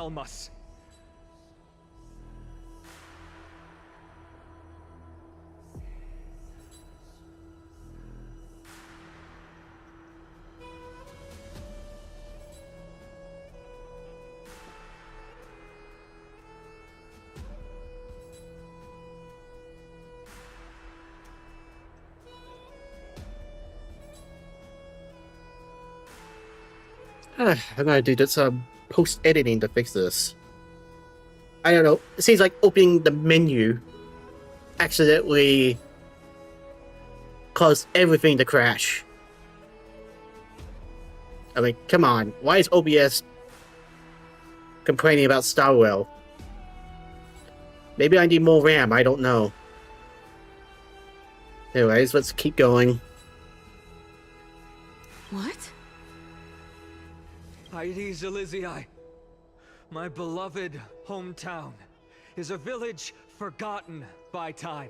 overwhelm us. I'm gonna do some post-editing to fix this. I don't know. It seems like opening the menu accidentally caused everything to crash. I mean, come on. Why is OBS complaining about Starwell? Maybe I need more RAM. I don't know. Anyways, let's keep going. What? Aedes Elysiae, my beloved hometown, is a village forgotten by time.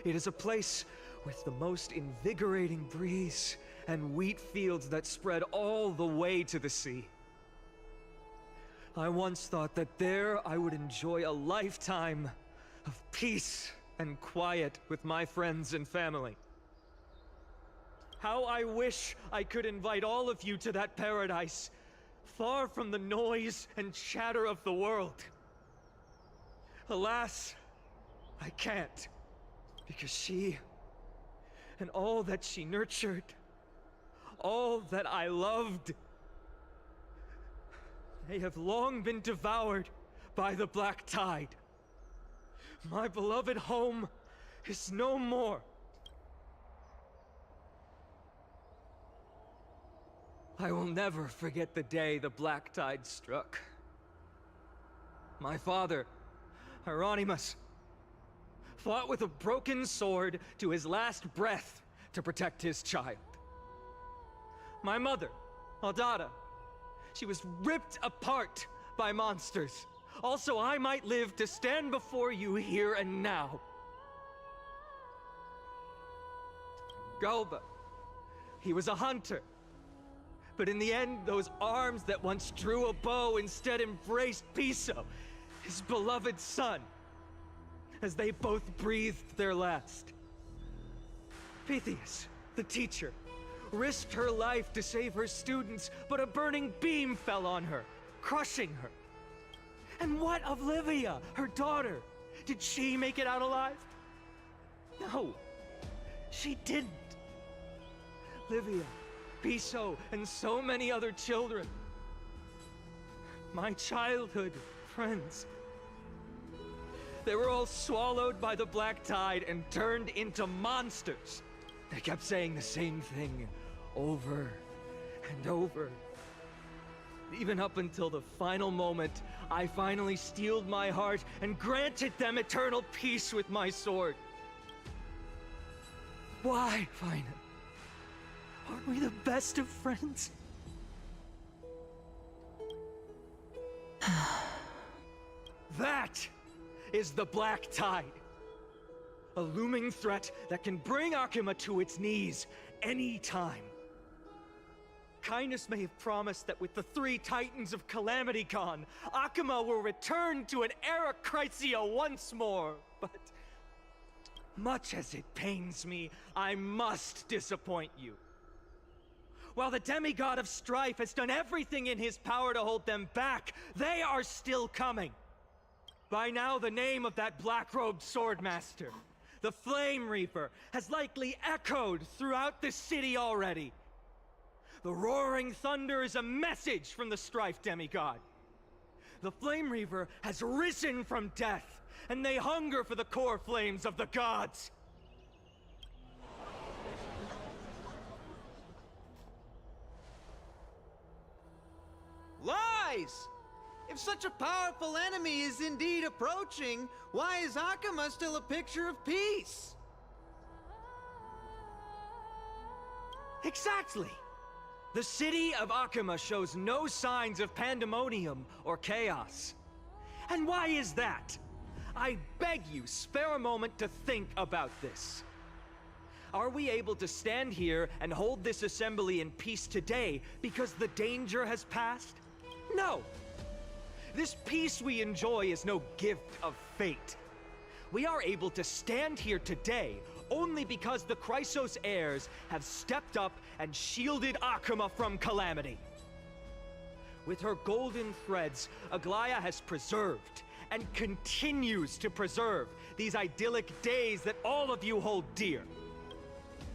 It is a place with the most invigorating breeze and wheat fields that spread all the way to the sea. I once thought that there I would enjoy a lifetime of peace and quiet with my friends and family. How I wish I could invite all of you to that paradise, far from the noise and chatter of the world. Alas, I can't, because she, and all that she nurtured, all that I loved, they have long been devoured by the black tide. My beloved home is no more. I will never forget the day the black tide struck. My father, Hieronymus, fought with a broken sword to his last breath to protect his child. My mother, Aldada, she was ripped apart by monsters. Also, I might live to stand before you here and now. Galba, he was a hunter. But in the end, those arms that once drew a bow instead embraced Piso, his beloved son, as they both breathed their last. Pythias, the teacher, risked her life to save her students, but a burning beam fell on her, crushing her. And what of Livia, her daughter? Did she make it out alive? No, she didn't. Livia, Piso, and so many other children. My childhood friends. They were all swallowed by the black tide and turned into monsters. They kept saying the same thing over and over. Even up until the final moment, I finally steeled my heart and granted them eternal peace with my sword. Why, Fina? Aren't we the best of friends? That is the black tide. A looming threat that can bring Akuma to its knees any time. Kindness may have promised that with the 3 Titans of Calamity gone, Akuma will return to an era Chrysia once more, but much as it pains me, I must disappoint you. While the demigod of strife has done everything in his power to hold them back, they are still coming. By now, the name of that black-robed swordmaster, the Flame Reaper, has likely echoed throughout the city already. The roaring thunder is a message from the strife demigod. The Flame Reaper has risen from death, and they hunger for the core flames of the gods. Lies! If such a powerful enemy is indeed approaching, why is Akuma still a picture of peace? Exactly! The city of Akuma shows no signs of pandemonium or chaos. And why is that? I beg you, spare a moment to think about this. Are we able to stand here and hold this assembly in peace today because the danger has passed? No! This peace we enjoy is no gift of fate. We are able to stand here today only because the Chrysos heirs have stepped up and shielded Akuma from calamity. With her golden threads, Aglaya has preserved and continues to preserve these idyllic days that all of you hold dear.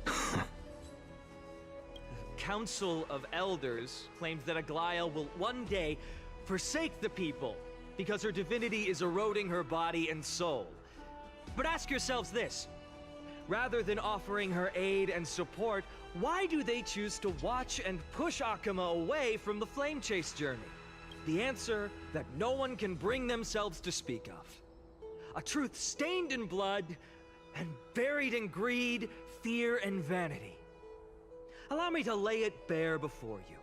The Council of Elders claims that Aglaya will one day forsake the people because her divinity is eroding her body and soul. But ask yourselves this. Rather than offering her aid and support, why do they choose to watch and push Akuma away from the Flame Chase journey? The answer that no one can bring themselves to speak of. A truth stained in blood and buried in greed, fear, and vanity. Allow me to lay it bare before you.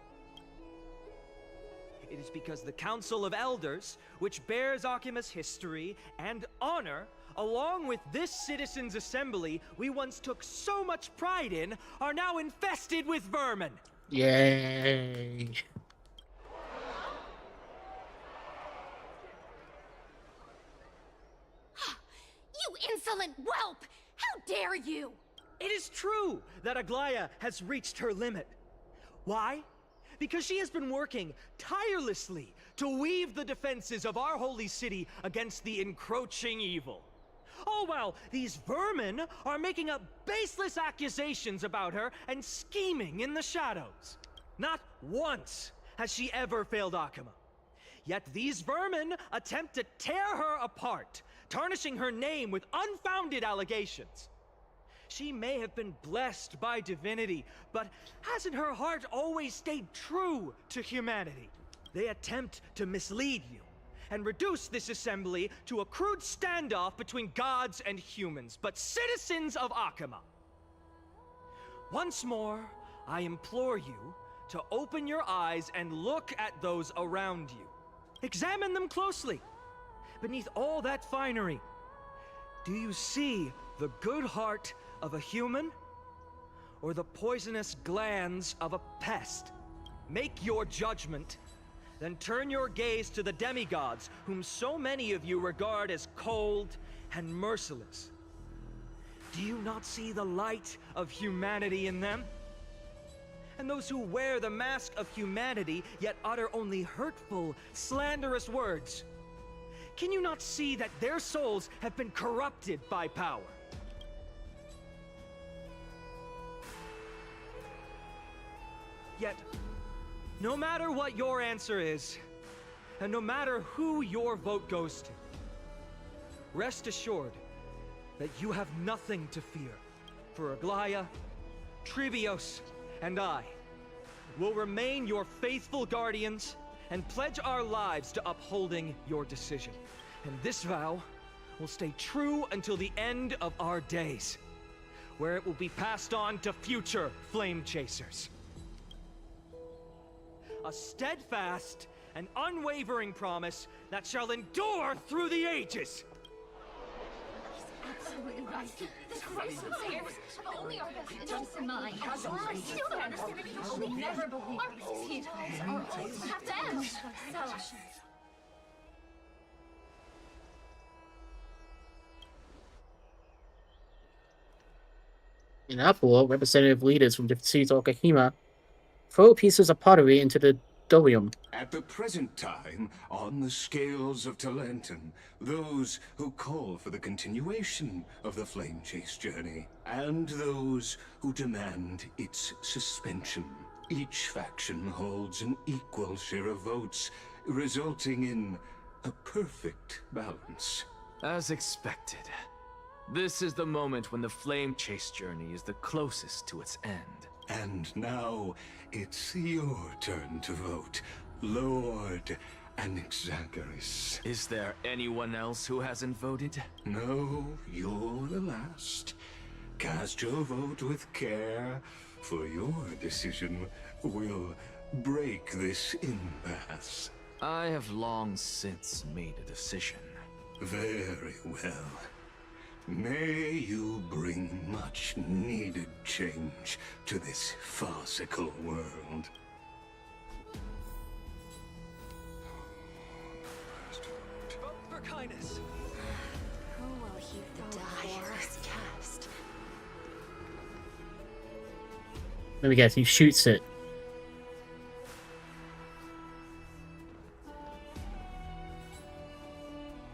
It is because the Council of Elders, which bears Akuma's history and honor, along with this citizens' assembly we once took so much pride in, are now infested with vermin. Yay. You insolent whelp! How dare you! It is true that Aglaya has reached her limit. Why? Because she has been working tirelessly to weave the defenses of our holy city against the encroaching evil. All while these vermin are making up baseless accusations about her and scheming in the shadows. Not once has she ever failed Akuma. Yet these vermin attempt to tear her apart, tarnishing her name with unfounded allegations. She may have been blessed by divinity, but hasn't her heart always stayed true to humanity? They attempt to mislead you and reduce this assembly to a crude standoff between gods and humans, but citizens of Akuma. Once more, I implore you to open your eyes and look at those around you. Examine them closely. Beneath all that finery, do you see the good heart of a human or the poisonous glands of a pest? Make your judgment. Then turn your gaze to the demigods, whom so many of you regard as cold and merciless. Do you not see the light of humanity in them? And those who wear the mask of humanity, yet utter only hurtful, slanderous words. Can you not see that their souls have been corrupted by power? Yet, no matter what your answer is, and no matter who your vote goes to, rest assured that you have nothing to fear, for Aglaya, Trivios, and I will remain your faithful guardians and pledge our lives to upholding your decision. And this vow will stay true until the end of our days, where it will be passed on to future Flame Chasers. A steadfast and unwavering promise that shall endure through the ages. Absolutely right. The Chrysos heirs have only our best interests in mind. I still don't understand it. I will never believe our succeed. Our hopes have to end. So... In Apple, representative leaders from different cities of Okahima throw pieces of pottery into the dolium. At the present time, on the scales of Talentum, those who call for the continuation of the Flame Chase journey, and those who demand its suspension. Each faction holds an equal share of votes, resulting in a perfect balance. As expected. This is the moment when the Flame Chase journey is the closest to its end. And now, it's your turn to vote, Lord Anaxagoras. Is there anyone else who hasn't voted? No, you're the last. Cast your vote with care, for your decision will break this impasse. I have long since made a decision. Very well. May you bring much needed change to this farcical world. Your Highness. Who will heed the die of this cast? Let me guess, he shoots it.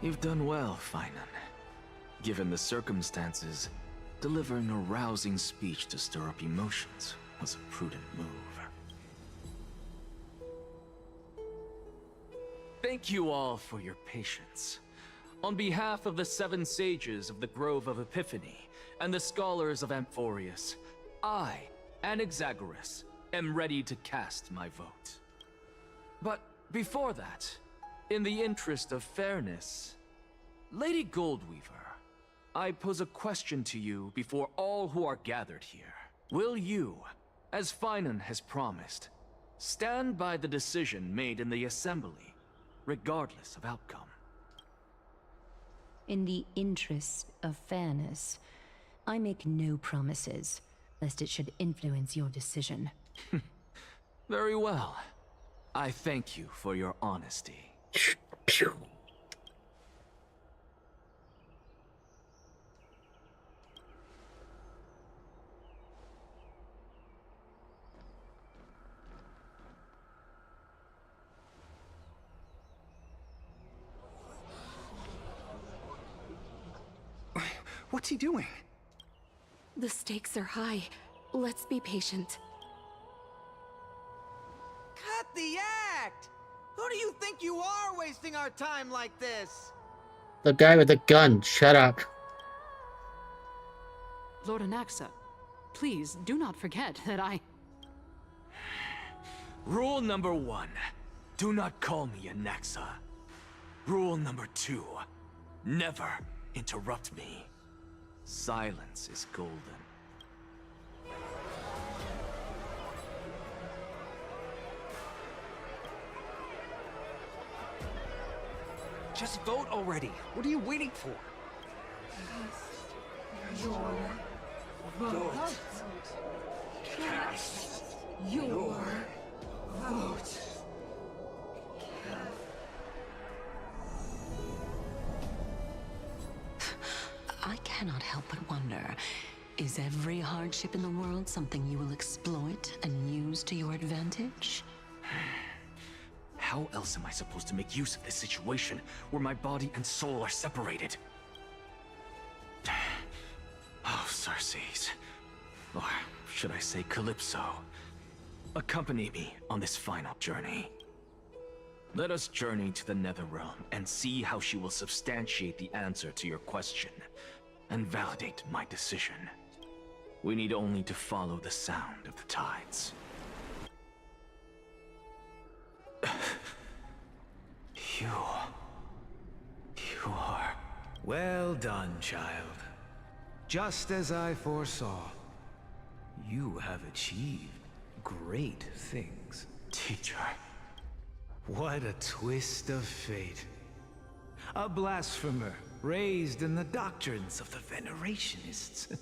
You've done well, Finan. Given the circumstances, delivering a rousing speech to stir up emotions was a prudent move. Thank you all for your patience. On behalf of the 7 sages of the Grove of Epiphany and the scholars of Amphorius, I, Anaxagoras, am ready to cast my vote. But before that, in the interest of fairness, Lady Goldweaver, I pose a question to you before all who are gathered here. Will you, as Finan has promised, stand by the decision made in the Assembly, regardless of outcome? In the interest of fairness, I make no promises, lest it should influence your decision. Very well. I thank you for your honesty. Pew. What's he doing? The stakes are high. Let's be patient. Cut the act! Who do you think you are wasting our time like this? The guy with the gun, shut up. Lord Anaxa, please do not forget that I... Rule number 1. Do not call me Anaxa. Rule number 2. Never interrupt me. Silence is golden. Just vote already. What are you waiting for? I cannot help but wonder, is every hardship in the world something you will exploit and use to your advantage? How else am I supposed to make use of this situation where my body and soul are separated? Oh, Circes. Or should I say Calypso? Accompany me on this final journey. Let us journey to the Netherrealm and see how she will substantiate the answer to your question and validate my decision. We need only to follow the sound of the tides. You are... Well done, child. Just as I foresaw, you have achieved great things. Teacher. What a twist of fate. A blasphemer raised in the doctrines of the Venerationists.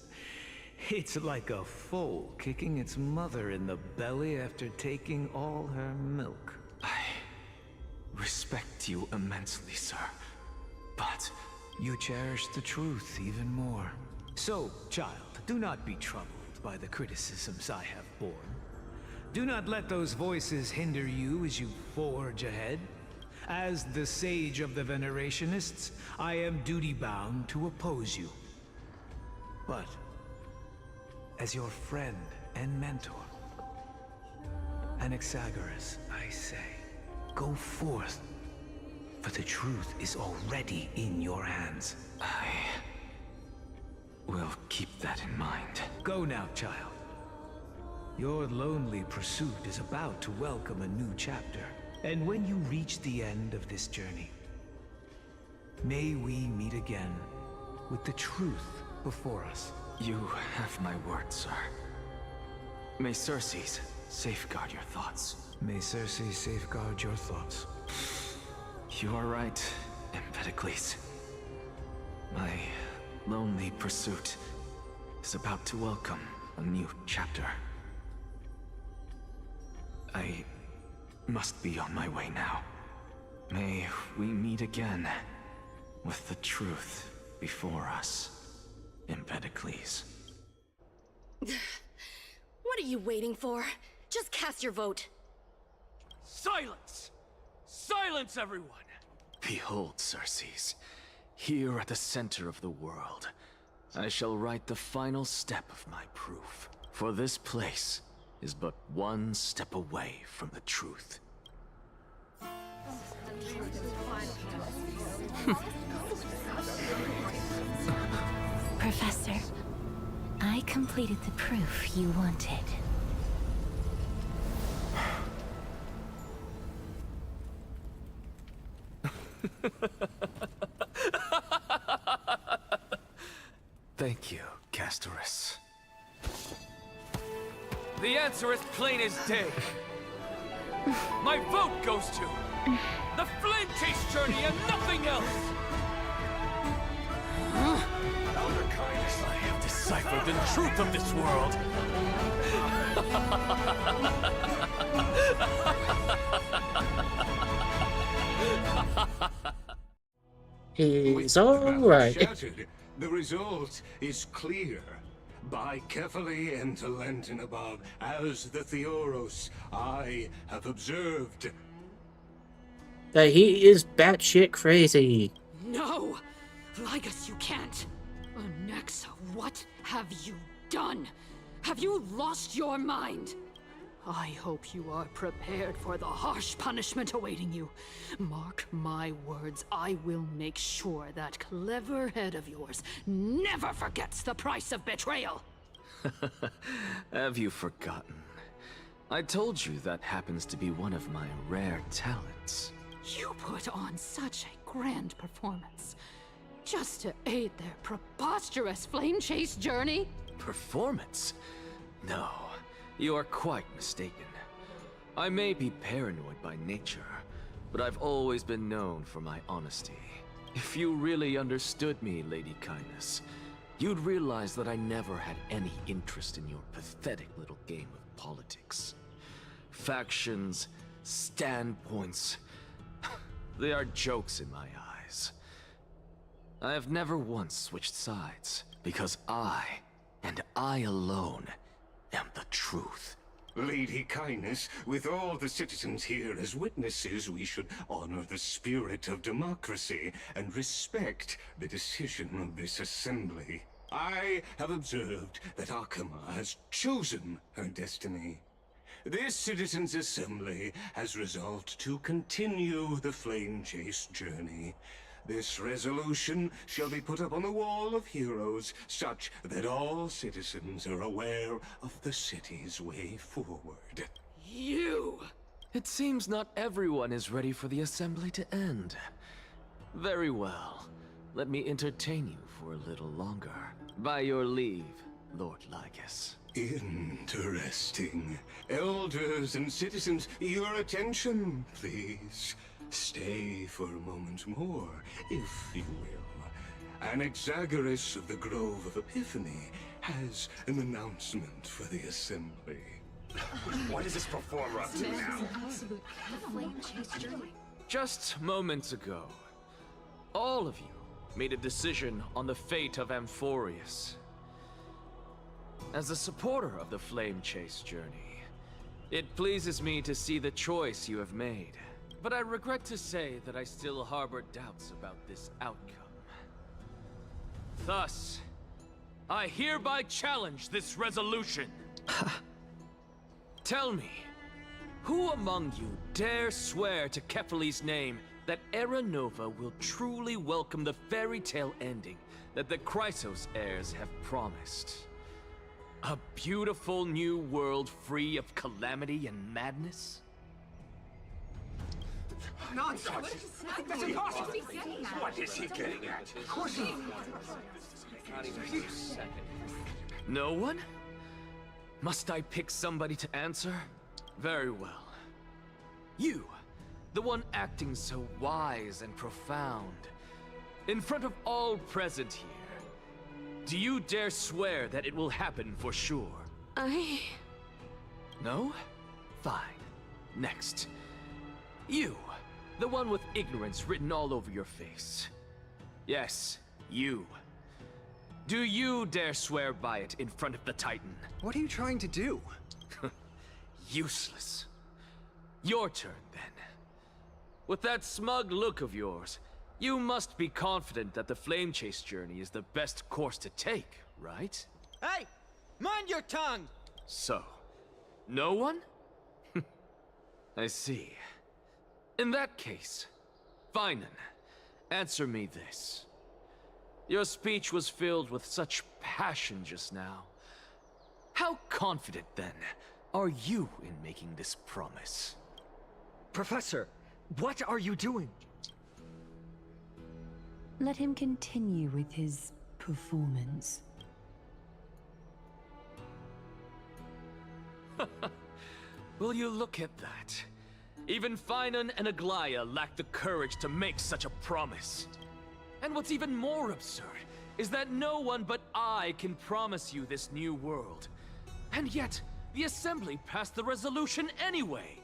It's like a foal kicking its mother in the belly after taking all her milk. I respect you immensely, sir, but... You cherish the truth even more. So, child, do not be troubled by the criticisms I have borne. Do not let those voices hinder you as you forge ahead. As the sage of the Venerationists, I am duty-bound to oppose you. But, as your friend and mentor, Anaxagoras, I say, go forth, for the truth is already in your hands. I will keep that in mind. Go now, child. Your lonely pursuit is about to welcome a new chapter. And when you reach the end of this journey, may we meet again with the truth before us. You have my word, sir. May Circes safeguard your thoughts. May Circe safeguard your thoughts. You are right, Empedocles. My lonely pursuit is about to welcome a new chapter. I must be on my way now. May we meet again with the truth before us, Empedocles. What are you waiting for? Just cast your vote. Silence! Silence, everyone! Behold, Circes, here at the center of the world, I shall write the final step of my proof. For this place is but one step away from the truth. Professor, I completed the proof you wanted. Thank you, Castorus. The answer is plain as day. My vote goes to the Flame Chase journey and nothing else! Elder Kindness, I have deciphered the truth of this world! He's alright. Shattered, the result is clear. By carefully enter Lenten above, as the Theoros I have observed. That he is batshit crazy. No! Lygus, you can't! Onyxa, what have you done? Have you lost your mind? I hope you are prepared for the harsh punishment awaiting you. Mark my words, I will make sure that clever head of yours never forgets the price of betrayal. Have you forgotten? I told you that happens to be one of my rare talents. You put on such a grand performance, just to aid their preposterous flame chase journey? Performance? No, you are quite mistaken. I may be paranoid by nature, but I've always been known for my honesty. If you really understood me, Lady Kindness, you'd realize that I never had any interest in your pathetic little game of politics. Factions, standpoints, they are jokes in my eyes. I have never once switched sides, because I, and I alone, am the truth. Lady Kindness, with all the citizens here as witnesses, we should honor the spirit of democracy and respect the decision of this assembly. I have observed that Akama has chosen her destiny. This citizens' assembly has resolved to continue the flame chase journey. This resolution shall be put up on the wall of heroes, such that all citizens are aware of the city's way forward. You! It seems not everyone is ready for the assembly to end. Very well. Let me entertain you for a little longer. By your leave, Lord Lygus. Interesting. Elders and citizens, your attention, please. Stay for a moment more, if you will. Anaxagoras of the Grove of Epiphany has an announcement for the assembly. What is this performer up to now? Just moments ago, all of you made a decision on the fate of Amphorius. As a supporter of the Flame Chase journey, it pleases me to see the choice you have made. But I regret to say that I still harbor doubts about this outcome. Thus, I hereby challenge this resolution. Tell me, who among you dare swear to Kephales's name that Era Nova will truly welcome the fairy tale ending that the Chrysos heirs have promised? A beautiful new world free of calamity and madness? Nonsense! That's impossible! What is he getting at? Of course he... No one? Must I pick somebody to answer? Very well. You, the one acting so wise and profound. In front of all present here, do you dare swear that it will happen for sure? No? Fine. Next. You, the one with ignorance written all over your face. Yes, you. Do you dare swear by it in front of the Titan? What are you trying to do? Useless. Your turn, then. With that smug look of yours, you must be confident that the Flame Chase journey is the best course to take, right? Hey! Mind your tongue! So, no one? I see. In that case, Finan, answer me this. Your speech was filled with such passion just now. How confident, then, are you in making this promise? Professor, what are you doing? Let him continue with his performance. Will you look at that? Even Finan and Aglaya lack the courage to make such a promise. And what's even more absurd is that no one but I can promise you this new world. And yet, the Assembly passed the resolution anyway.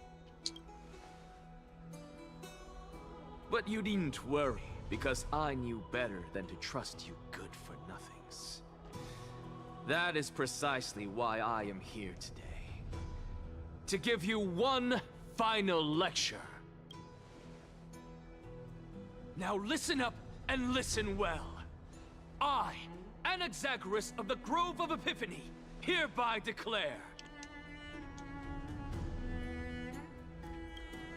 But you needn't worry, because I knew better than to trust you good-for-nothings. That is precisely why I am here today. To give you one final lecture. Now listen up and listen well. I, Anaxagoras of the Grove of Epiphany, hereby declare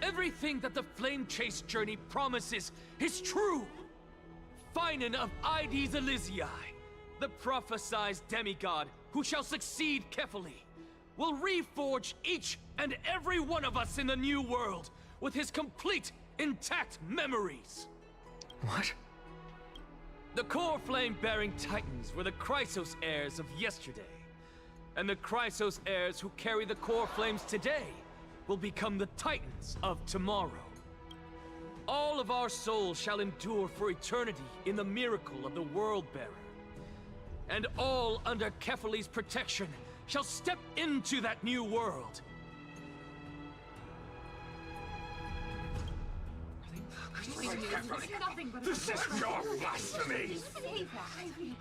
everything that the Flame Chase journey promises is true. Finan of Ides Elysiae, the prophesized demigod who shall succeed Kefali, will reforge each and every one of us in the new world with his complete, intact memories. What? The core flame-bearing titans were the Chrysos heirs of yesterday. And the Chrysos heirs who carry the core flames today will become the titans of tomorrow. All of our souls shall endure for eternity in the miracle of the World-Bearer. And all under Kefali's protection shall step into that new world. This is your blasphemy!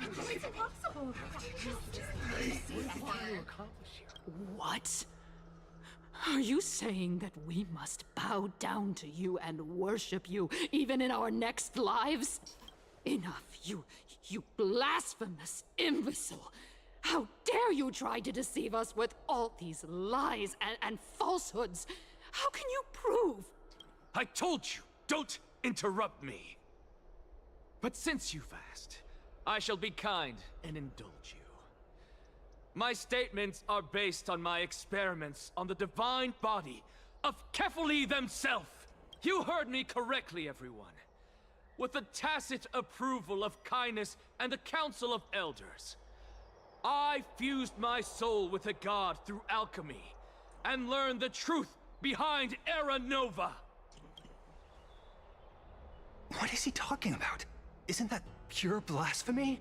It's impossible. What? Are you saying that we must bow down to you and worship you, even in our next lives? Enough, you blasphemous imbecile! How dare you try to deceive us with all these lies and falsehoods? How can you prove? I told you, don't interrupt me. But since you've asked, I shall be kind and indulge you. My statements are based on my experiments on the divine body of Kefali themselves. You heard me correctly, everyone. With the tacit approval of Kindness and the Council of Elders, I fused my soul with a god through alchemy and learned the truth behind Era Nova. What is he talking about? Isn't that pure blasphemy?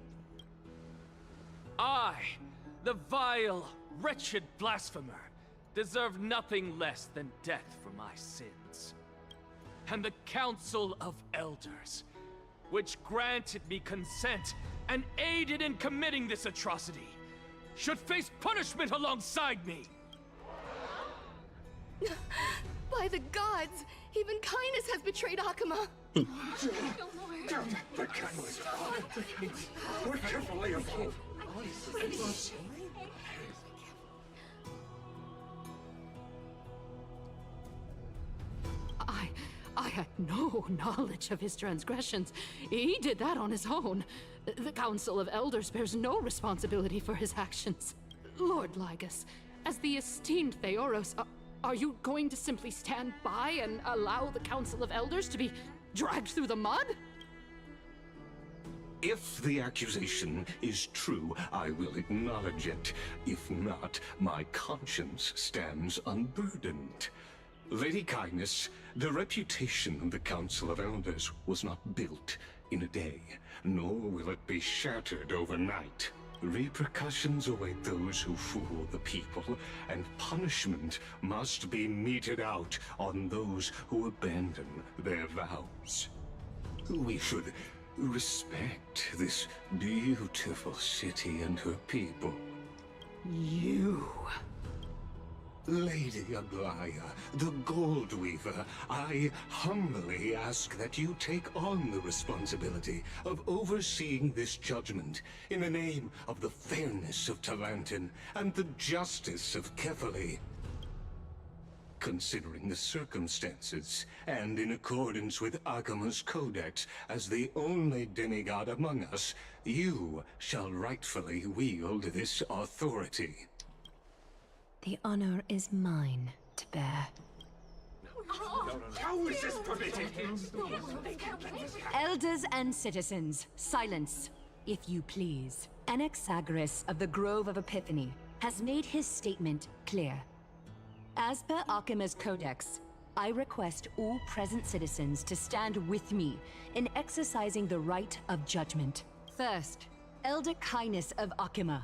I, the vile, wretched blasphemer, deserve nothing less than death for my sins. And the Council of Elders, which granted me consent and aided in committing this atrocity, should face punishment alongside me. By the gods, even Kindness has betrayed Akuma. The kindness we're carefully above. I had no knowledge of his transgressions. He did that on his own. The Council of Elders bears no responsibility for his actions. Lord Lygus, as the esteemed Theoros, are you going to simply stand by and allow the Council of Elders to be dragged through the mud? If the accusation is true, I will acknowledge it. If not, my conscience stands unburdened. Lady Kindness, the reputation of the Council of Elders was not built in a day, nor will it be shattered overnight. Repercussions await those who fool the people, and punishment must be meted out on those who abandon their vows. We should respect this beautiful city and her people. You... Lady Aglaya, the Gold Weaver, I humbly ask that you take on the responsibility of overseeing this judgment in the name of the fairness of Talantin and the justice of Kefali. Considering the circumstances, and in accordance with Akima's codex as the only demigod among us, you shall rightfully wield this authority. The honor is mine to bear. How is this permitted? Elders and citizens, silence, if you please. Anaxagoras of the Grove of Epiphany has made his statement clear. As per Akima's codex, I request all present citizens to stand with me in exercising the right of judgment. First, Elder Kainis of Akima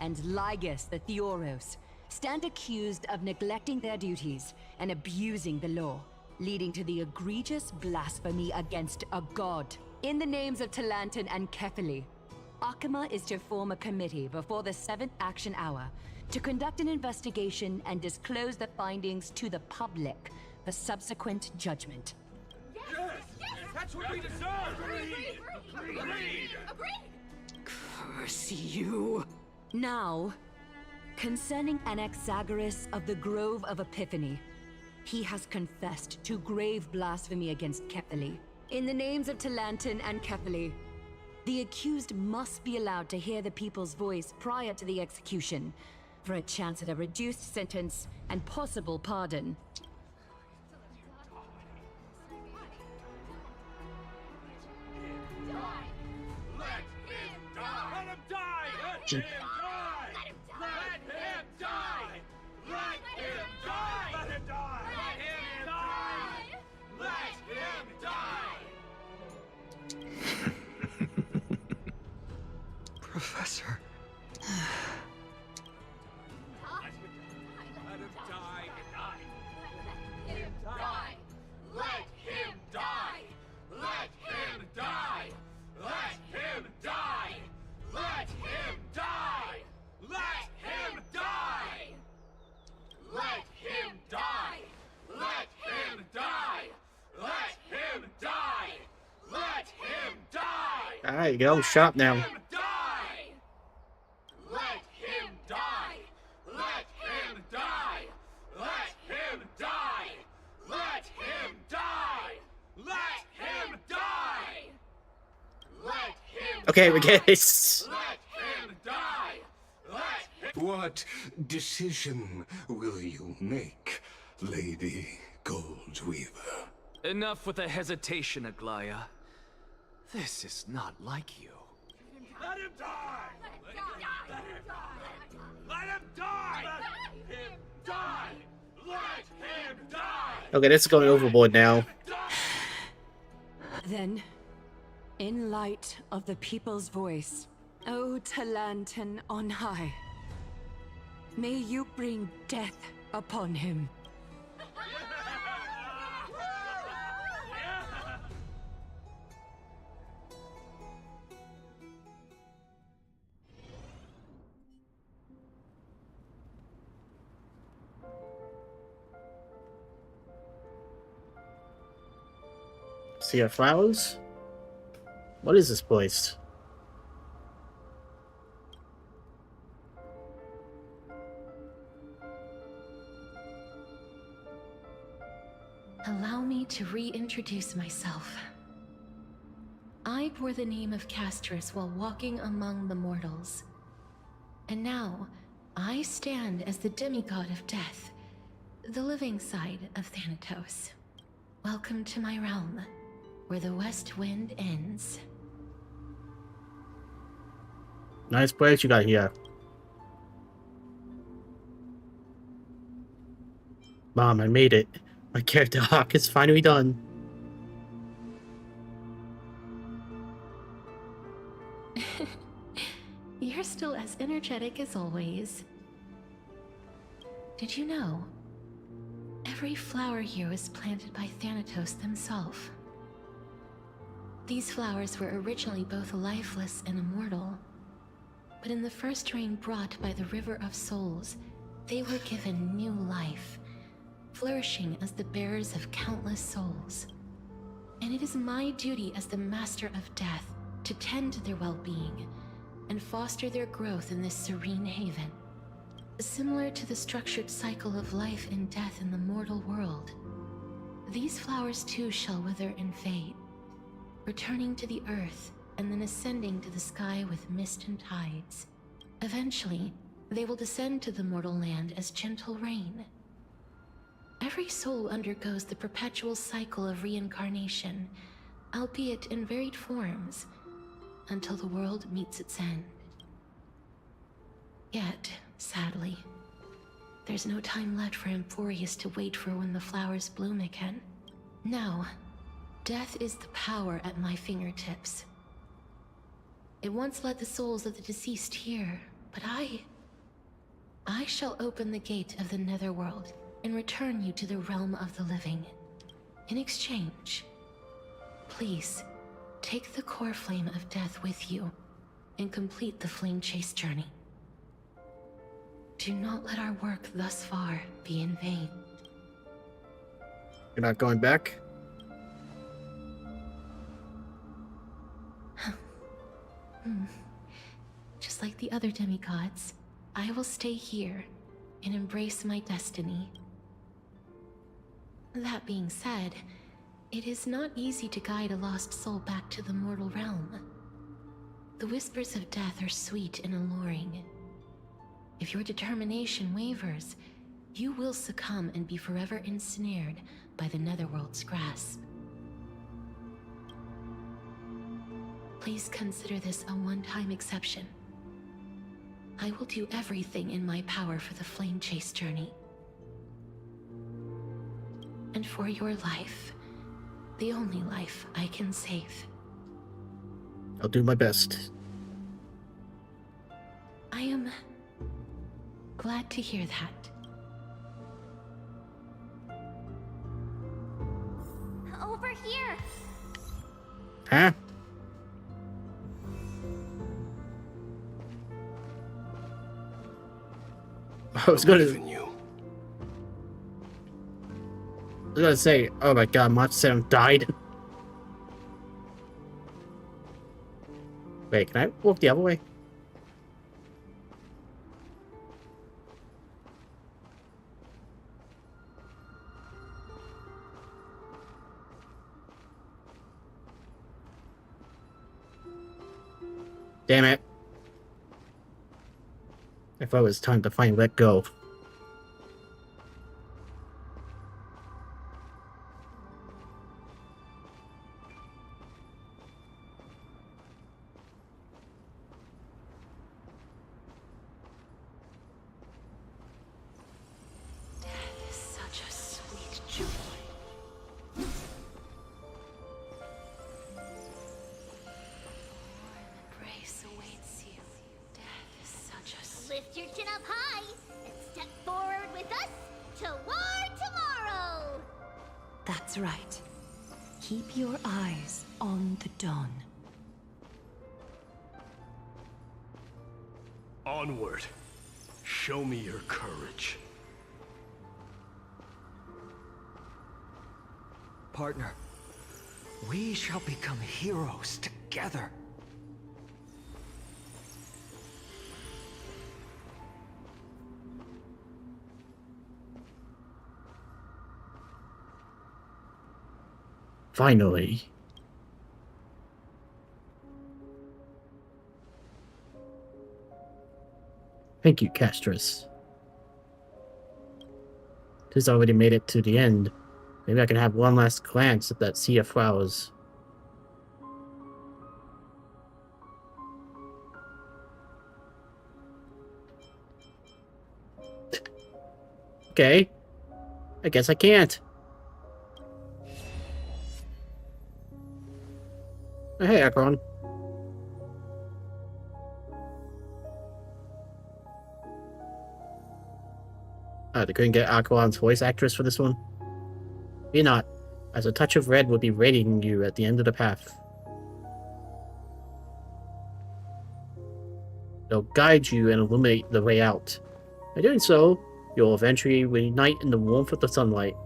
and Ligus the Theoros stand accused of neglecting their duties and abusing the law, leading to the egregious blasphemy against a god. In the names of Talantin and Kefali, Akima is to form a committee before the 7th action hour to conduct an investigation and disclose the findings to the public for subsequent judgment. Yes! That's what we deserve! Agreed! Curse you! Now, concerning Anaxagoras of the Grove of Epiphany, he has confessed to grave blasphemy against Kefali. In the names of Talantin and Kefali, the accused must be allowed to hear the people's voice prior to the execution, for a chance at a reduced sentence and possible pardon. Let him die! Let him die! Let him die! Let him die! Let him die! Let him die! Let him die! Professor. Let him die! Let him die! Let him die! Let him die! Let him die! Let him die! Let him die! Let him die! Let him die! Let him die! Let him die! Alright, get all sharp now. Let him die! Let him die! Let him die! Let him die! Let him die! Let him die! Let him Okay, we get die! this. Let him die! Let him... What decision will you make, Lady Goldweaver? Enough with the hesitation, Aglaya. This is not like you. Let him die! Let him die! Let him die! Let him die! Let him die! Okay, that's going overboard now. Then, in light of the people's voice, O Talantin on high, may you bring death upon him. See our flowers? What is this place? Allow me to reintroduce myself. I bore the name of Castris while walking among the mortals. And now, I stand as the demigod of death, the living side of Thanatos. Welcome to my realm, where the west wind ends. Nice place you got here. Mom, I made it. My character arc is finally done. You're still as energetic as always. Did you know? Every flower here was planted by Thanatos himself. These flowers were originally both lifeless and immortal, but in the first rain brought by the River of Souls, they were given new life, flourishing as the bearers of countless souls. And it is my duty as the Master of Death to tend to their well-being and foster their growth in this serene haven. Similar to the structured cycle of life and death in the mortal world, these flowers too shall wither and fade, returning to the earth and then ascending to the sky with mist and tides. Eventually, they will descend to the mortal land as gentle rain. Every soul undergoes the perpetual cycle of reincarnation, albeit in varied forms, until the world meets its end. Yet, sadly, there's no time left for Amphorius to wait for when the flowers bloom again. Now, death is the power at my fingertips. It once led the souls of the deceased here, but I shall open the gate of the Netherworld and return you to the realm of the living. In exchange, please, take the core flame of death with you and complete the flame chase journey. Do not let our work thus far be in vain. You're not going back? Just like the other demigods, I will stay here and embrace my destiny. That being said, it is not easy to guide a lost soul back to the mortal realm. The whispers of death are sweet and alluring. If your determination wavers, you will succumb and be forever ensnared by the Netherworld's grasp. Please consider this a one-time exception. I will do everything in my power for the flame chase journey. And for your life, the only life I can save. I'll do my best. I am glad to hear that. Over here! Huh? I was gonna say, oh my god, March 7th died. Wait, can I walk the other way? Damn it. I thought it was time to finally let go. Lift your chin up high and step forward with us toward tomorrow! That's right. Keep your eyes on the dawn. Onward. Show me your courage. Partner, we shall become heroes together. Finally. Thank you, Castris. This already made it to the end. Maybe I can have one last glance at that sea of flowers. Okay. I guess I can't. Oh, hey, Akron. Oh, they couldn't get Akron's voice actress for this one? Fear not, as a touch of red will be radiating you at the end of the path. They'll guide you and illuminate the way out. By doing so, you'll eventually reunite in the warmth of the sunlight.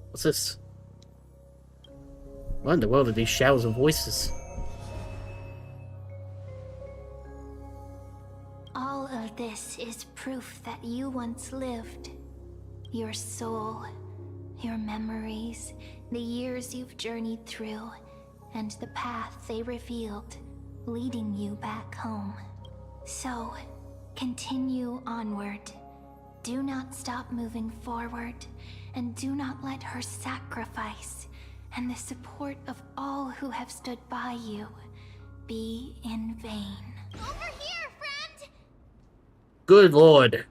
What's this? What in the world are these showers of voices? All of this is proof that you once lived. Your soul, your memories, the years you've journeyed through, and the path they revealed, leading you back home. So, continue onward. Do not stop moving forward, and do not let her sacrifice and the support of all who have stood by you be in vain. Over here, friend! Good lord.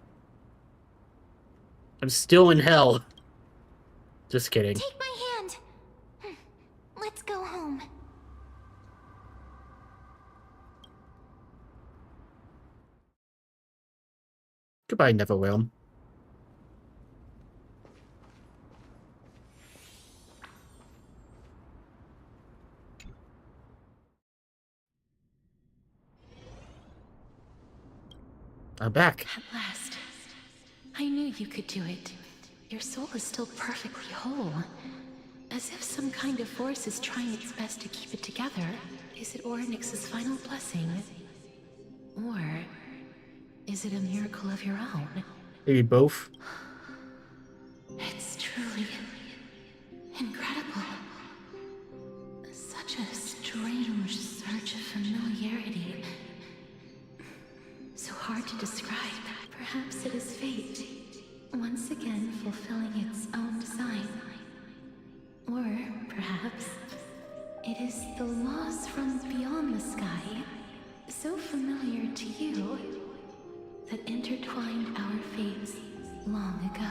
I'm still in hell. Just kidding. Take my hand. Let's go home. Goodbye, Neverrealm. I'm back. At last. I knew you could do it. Your soul is still perfectly whole. As if some kind of force is trying its best to keep it together. Is it Orynyx's final blessing? Or is it a miracle of your own? Maybe both. It's truly incredible. Such a strange surge of familiarity. So hard to describe. Perhaps it is fate, once again fulfilling its own design. Or perhaps it is the laws from beyond the sky, so familiar to you, that intertwined our fates long ago.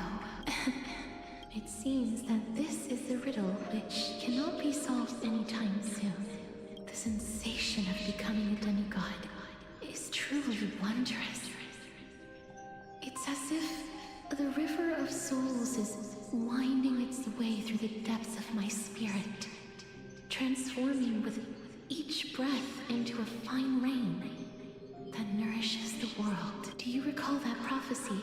It seems that this is a riddle which cannot be solved anytime soon. The sensation of becoming a demigod is truly wondrous. It's as if the river of souls is winding its way through the depths of my spirit, transforming with each breath into a fine rain that nourishes the world. Do you recall that prophecy?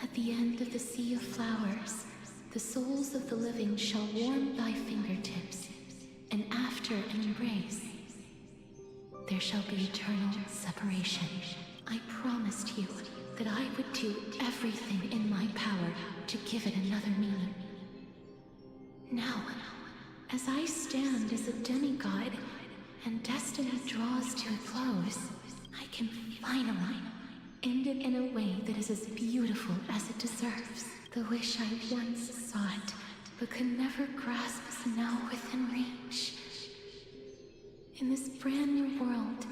At the end of the sea of flowers, the souls of the living shall warm thy fingertips, and after an embrace, there shall be eternal separation. I promised you that I would do everything in my power to give it another meaning. Now, as I stand as a demigod, and destiny draws to a close, I can finally end it in a way that is as beautiful as it deserves. The wish I once sought, but could never grasp, is now within reach. In this brand new world,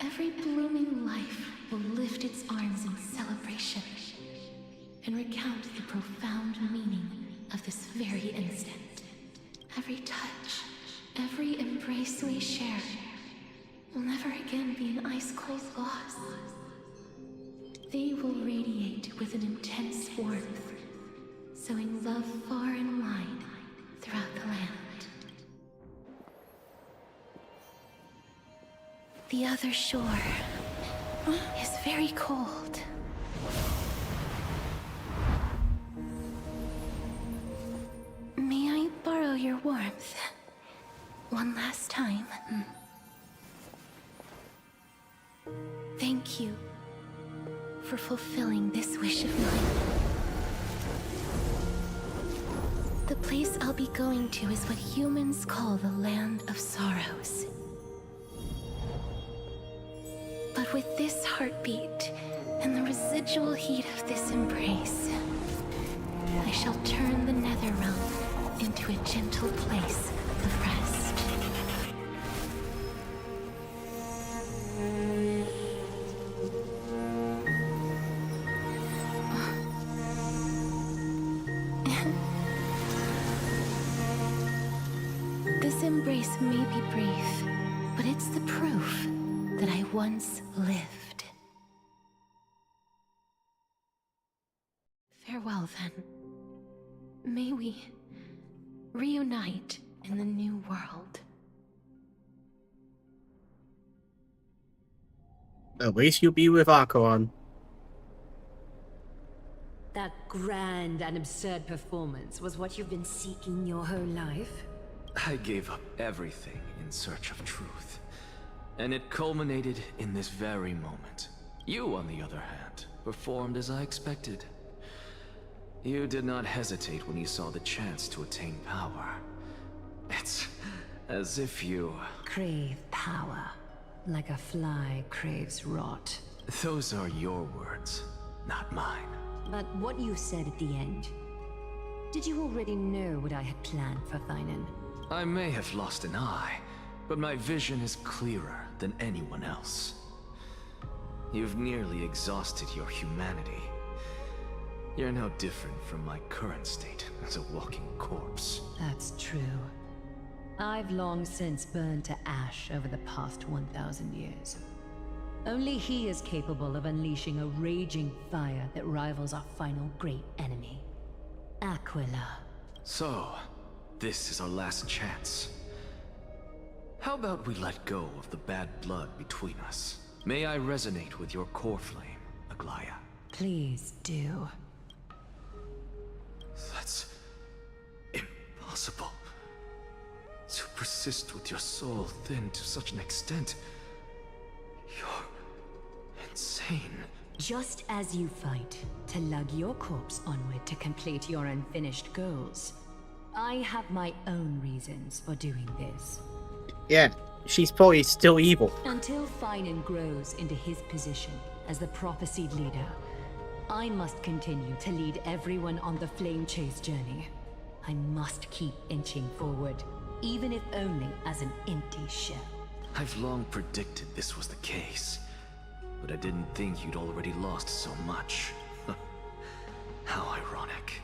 every blooming life will lift its arms in celebration and recount the profound meaning of this very instant. Every touch, every embrace we share will never again be an ice-cold loss. They will radiate with an intense warmth, sowing love far and wide throughout the land. The other shore is very cold. May I borrow your warmth one last time? Thank you for fulfilling this wish of mine. The place I'll be going to is what humans call the Land of Sorrows. But with this heartbeat and the residual heat of this embrace, I shall turn the Netherrealm into a gentle place of rest. This embrace may be brief, but it's the proof that I once lived. Farewell, then. May we reunite in the new world. At least you'll be with Archon. That grand and absurd performance was what you've been seeking your whole life? I gave up everything in search of truth. And it culminated in this very moment. You, on the other hand, performed as I expected. You did not hesitate when you saw the chance to attain power. It's as if you... Crave power, like a fly craves rot. Those are your words, not mine. But what you said at the end, did you already know what I had planned for Thainan? I may have lost an eye, but my vision is clearer than anyone else. You've nearly exhausted your humanity. You're no different from my current state as a walking corpse. That's true. I've long since burned to ash over the past 1,000 years. Only he is capable of unleashing a raging fire that rivals our final great enemy, Aquila. So, this is our last chance. How about we let go of the bad blood between us? May I resonate with your core flame, Aglaya? Please do. That's... impossible. To persist with your soul thinned to such an extent... You're... insane. Just as you fight to lug your corpse onward to complete your unfinished goals, I have my own reasons for doing this. Yeah, she's probably still evil. Until Thainan grows into his position as the prophesied leader, I must continue to lead everyone on the flame chase journey. I must keep inching forward, even if only as an empty shell. I've long predicted this was the case, but I didn't think you'd already lost so much. How ironic.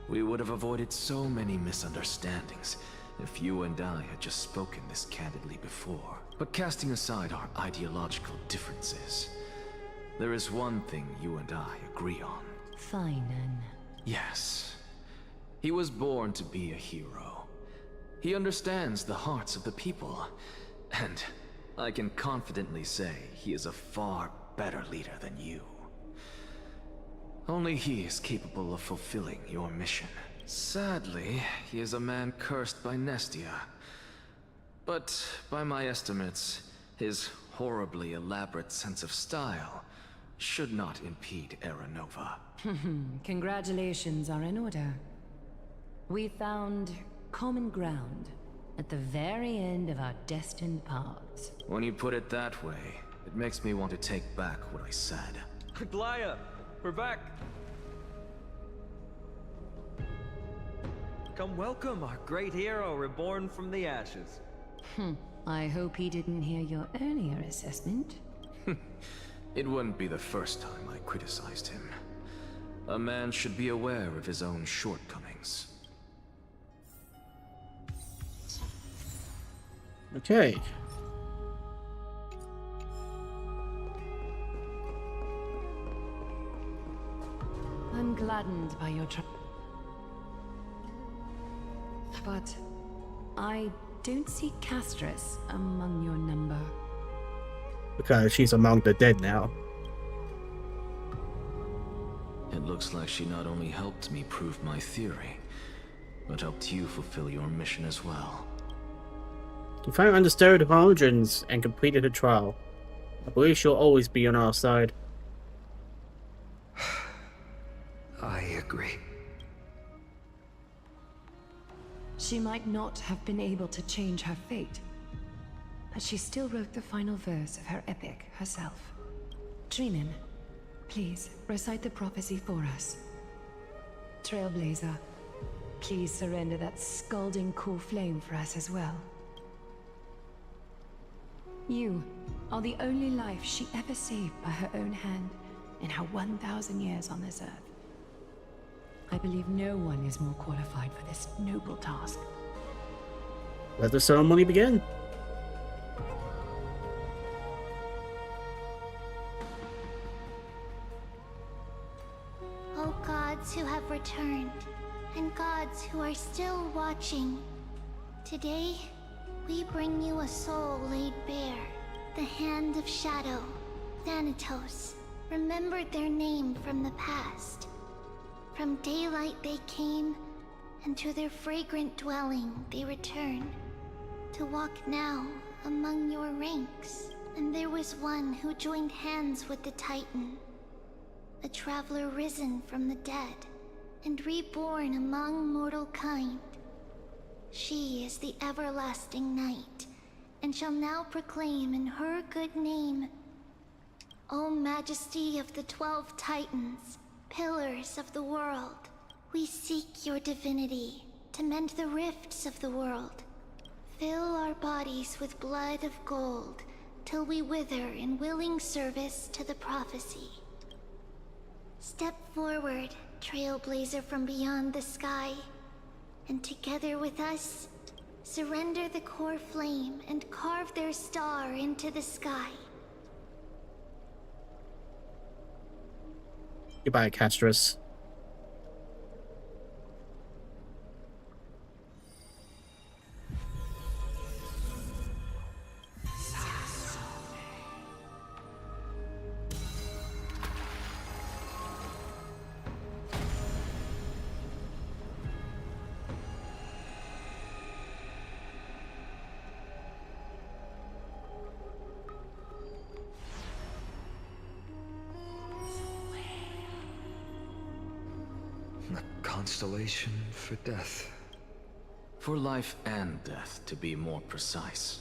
We would have avoided so many misunderstandings if you and I had just spoken this candidly before. But casting aside our ideological differences, there is one thing you and I agree on. Thainan. Yes. He was born to be a hero. He understands the hearts of the people, and I can confidently say he is a far better leader than you. Only he is capable of fulfilling your mission. Sadly, he is a man cursed by Nestia. But by my estimates, his horribly elaborate sense of style should not impede Era Nova. Congratulations are in order. We found common ground at the very end of our destined paths. When you put it that way, it makes me want to take back what I said. Aglaya, we're back. Come welcome our great hero reborn from the ashes. I hope he didn't hear your earlier assessment. It wouldn't be the first time I criticized him. A man should be aware of his own shortcomings. Okay. I'm gladdened by your but I don't see Castris among your number. Because she's among the dead now. It looks like she not only helped me prove my theory, but helped you fulfill your mission as well. If I understood her origins and completed her trial, I believe she'll always be on our side. I agree. She might not have been able to change her fate, but she still wrote the final verse of her epic herself. Dreamin, please recite the prophecy for us. Trailblazer, please surrender that scalding cool flame for us as well. You are the only life she ever saved by her own hand in her 1,000 years on this earth. I believe no one is more qualified for this noble task. Let the ceremony begin. Oh gods, gods who have returned, and gods who are still watching. Today, we bring you a soul laid bare. The Hand of Shadow, Thanatos, remembered their name from the past. From daylight they came, and to their fragrant dwelling they return. To walk now among your ranks. And there was one who joined hands with the Titan. A traveler risen from the dead, and reborn among mortal kind. She is the everlasting night, and shall now proclaim in her good name, O Majesty of the 12 Titans, pillars of the world, we seek your divinity to mend the rifts of the world. Fill our bodies with blood of gold, till we wither in willing service to the prophecy. Step forward, Trailblazer from beyond the sky, and together with us, surrender the core flame and carve their star into the sky. Goodbye, Castris. A constellation for death. For life and death, to be more precise.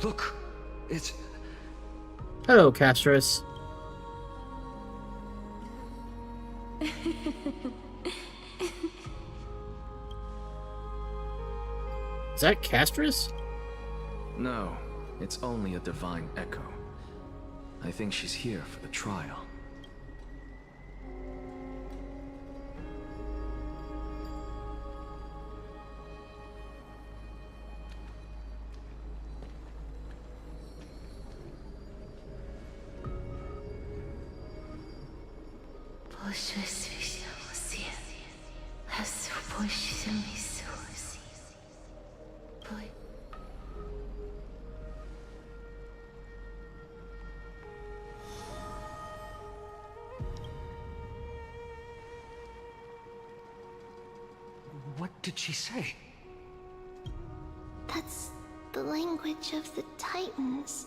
Look! It's... Hello, Castris. Is that Castris? No, it's only a divine echo. I think she's here for the trial. What did she say? That's the language of the Titans.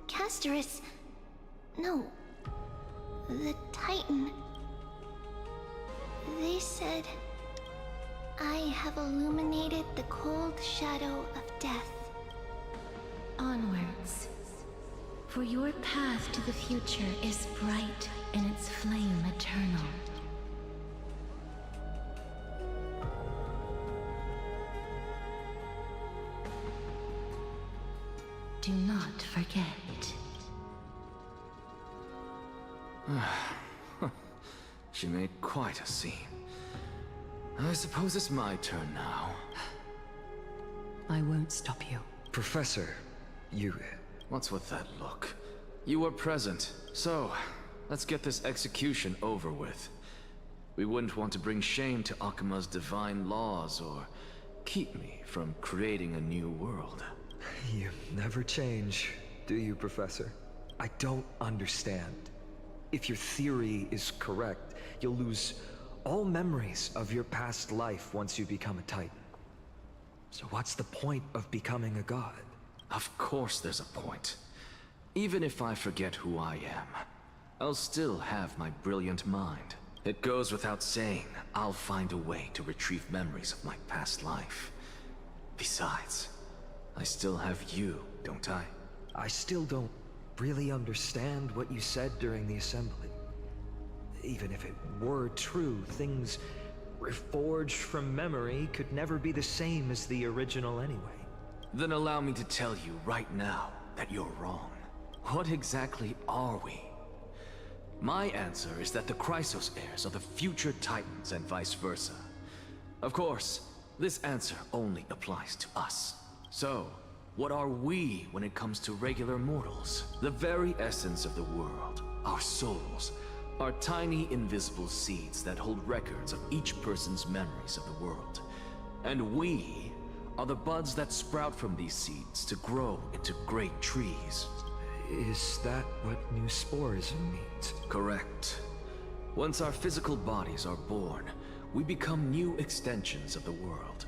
Casterus... No. The Titan. They said... I have illuminated the cold shadow of death. Onwards. For your path to the future is bright and its flame eternal. Do not forget. She made quite a scene. I suppose it's my turn now. I won't stop you. Professor, you... What's with that look? You were present, so let's get this execution over with. We wouldn't want to bring shame to Akima's divine laws or keep me from creating a new world. You never change, do you, Professor? I don't understand. If your theory is correct, you'll lose all memories of your past life once you become a Titan. So what's the point of becoming a god? Of course there's a point. Even if I forget who I am, I'll still have my brilliant mind. It goes without saying, I'll find a way to retrieve memories of my past life. Besides, I still have you, don't I? I still don't really understand what you said during the assembly. Even if it were true, things reforged from memory could never be the same as the original anyway. Then allow me to tell you right now that you're wrong. What exactly are we? My answer is that the Chrysos heirs are the future Titans and vice versa. Of course, this answer only applies to us. So, What are we when it comes to regular mortals? The very essence of the world, our souls, are tiny invisible seeds that hold records of each person's memories of the world. And we are the buds that sprout from these seeds to grow into great trees. Is that what new sporism means? Correct. Once our physical bodies are born, we become new extensions of the world.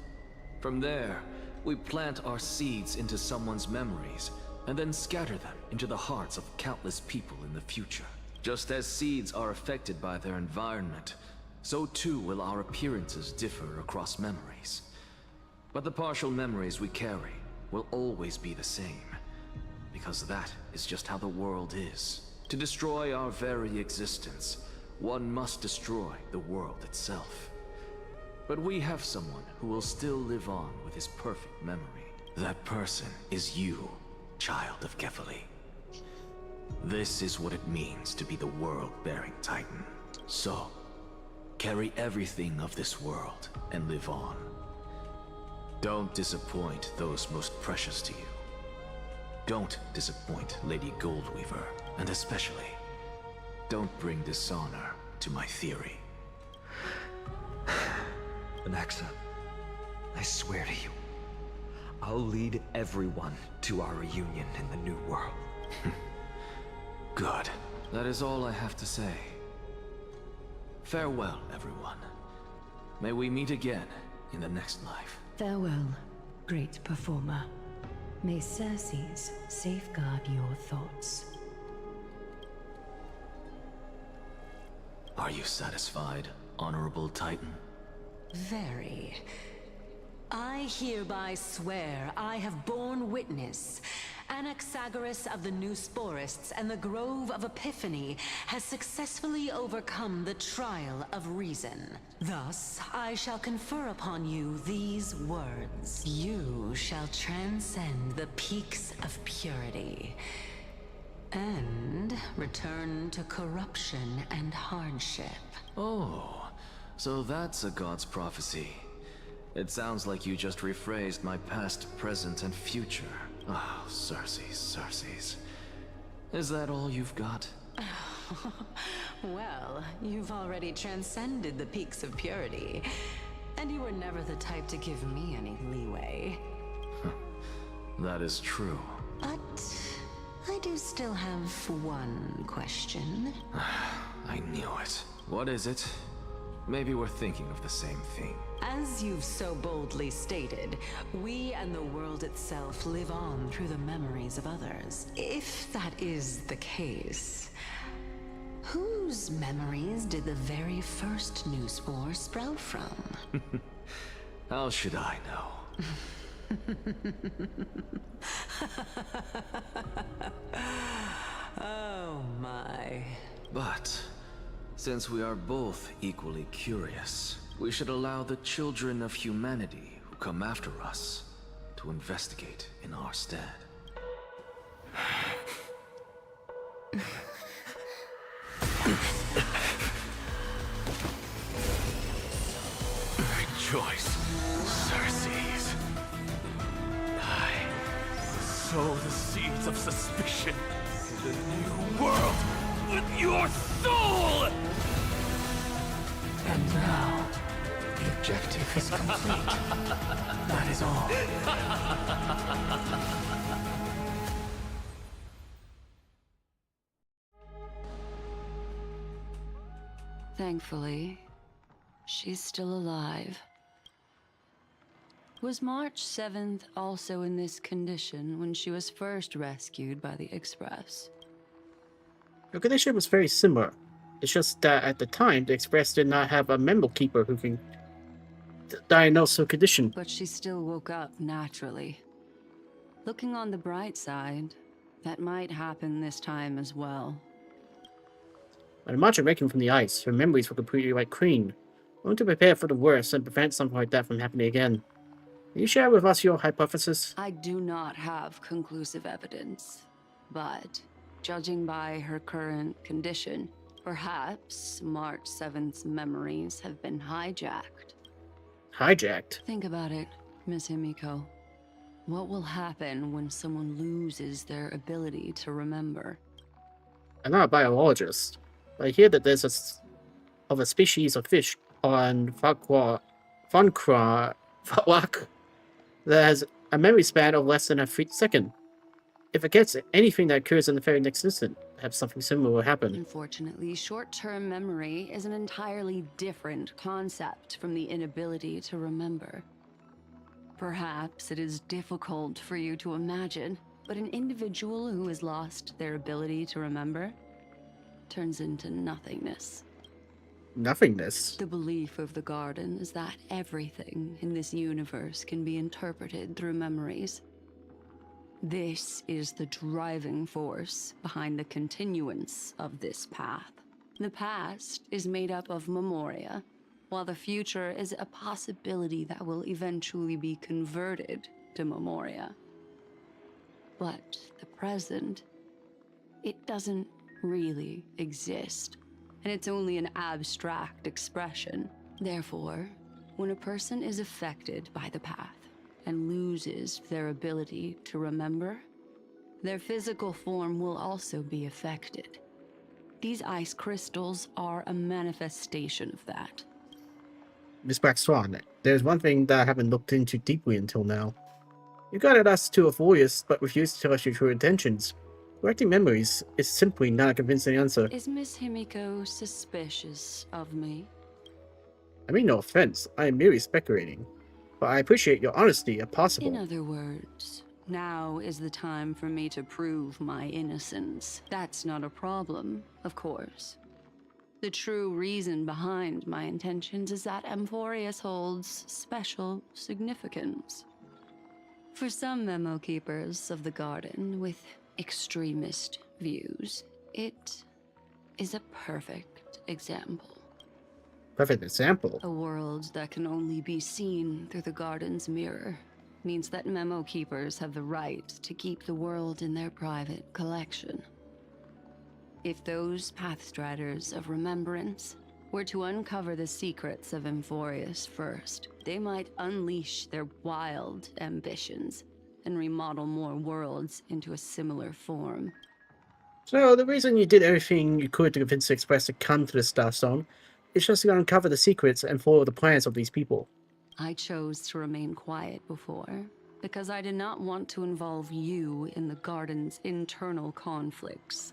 From there, we plant our seeds into someone's memories, and then scatter them into the hearts of countless people in the future. Just as seeds are affected by their environment, so too will our appearances differ across memories. But the partial memories we carry will always be the same, because that is just how the world is. To destroy our very existence, one must destroy the world itself. But we have someone who will still live on with his perfect memory. That person is you, child of Kefali. This is what it means to be the world-bearing Titan. So, carry everything of this world and live on. Don't disappoint those most precious to you. Don't disappoint Lady Goldweaver, and especially, don't bring dishonor to my theory. Anaxa, I swear to you, I'll lead everyone to our reunion in the new world. Good. That is all I have to say. Farewell, everyone. May we meet again in the next life. Farewell, great performer. May Circes safeguard your thoughts. Are you satisfied, Honorable Titan? Very. I hereby swear I have borne witness. Anaxagoras of the New Sporists and the Grove of Epiphany has successfully overcome the trial of reason. Thus, I shall confer upon you these words. You shall transcend the peaks of purity and return to corruption and hardship. Oh, so that's a god's prophecy. It sounds like you just rephrased my past, present, and future. Oh, Circes. Is that all you've got? Well, you've already transcended the peaks of purity, and you were never the type to give me any leeway. That is true. But I do still have one question. I knew it. What is it? Maybe we're thinking of the same thing. As you've so boldly stated, we and the world itself live on through the memories of others. If that is the case, whose memories did the very first new spore sprout from? How should I know? Oh my. But since we are both equally curious, we should allow the children of humanity who come after us to investigate in our stead. Rejoice, Circes. I sow the seeds of suspicion in the new world with your soul! And now, the objective is complete. That is all. Thankfully, she's still alive. Was March 7th also in this condition when she was first rescued by the Express? The condition was very similar. It's just that at the time, the Express did not have a memo keeper who can diagnose her condition. But she still woke up naturally. Looking on the bright side, that might happen this time as well. When March awakened from the ice, her memories were completely like clean. We want to prepare for the worst and prevent something like that from happening again. Can you share with us your hypothesis? I do not have conclusive evidence, but judging by her current condition, perhaps March 7th's memories have been hijacked. Hijacked? Think about it, Miss Himiko. What will happen when someone loses their ability to remember? I'm not a biologist, but I hear that there's a species of fish on Funcra that has a memory span of less than a second. If it gets anything that occurs in the very next instant, perhaps something similar will happen. Unfortunately, short-term memory is an entirely different concept from the inability to remember. Perhaps it is difficult for you to imagine, but an individual who has lost their ability to remember turns into nothingness. Nothingness? The belief of the Garden is that everything in this universe can be interpreted through memories. This is the driving force behind the continuance of this path. The past is made up of memoria, while the future is a possibility that will eventually be converted to memoria. But the present, it doesn't really exist, and it's only an abstract expression. Therefore, when a person is affected by the path and loses their ability to remember, their physical form will also be affected. These ice crystals are a manifestation of that. Miss Black Swan, there's one thing that I haven't looked into deeply until now. You guided us to Euphorius, but refused to tell us your true intentions. Correcting memories is simply not a convincing answer. Is Miss Himiko suspicious of me? I mean no offense, I am merely speculating. But I appreciate your honesty if possible. In other words, now is the time for me to prove my innocence. That's not a problem, of course. The true reason behind my intentions is that Amphorius holds special significance. For some memo keepers of the Garden with extremist views, it is a perfect example. Perfect example? A world that can only be seen through the Garden's mirror means that memo keepers have the right to keep the world in their private collection. If those Pathstriders of Remembrance were to uncover the secrets of Amphorius first, they might unleash their wild ambitions and remodel more worlds into a similar form. So the reason you did everything you could to convince the Express to come to the Starstone is just to uncover the secrets and follow the plans of these people. I chose to remain quiet before, because I did not want to involve you in the Garden's internal conflicts.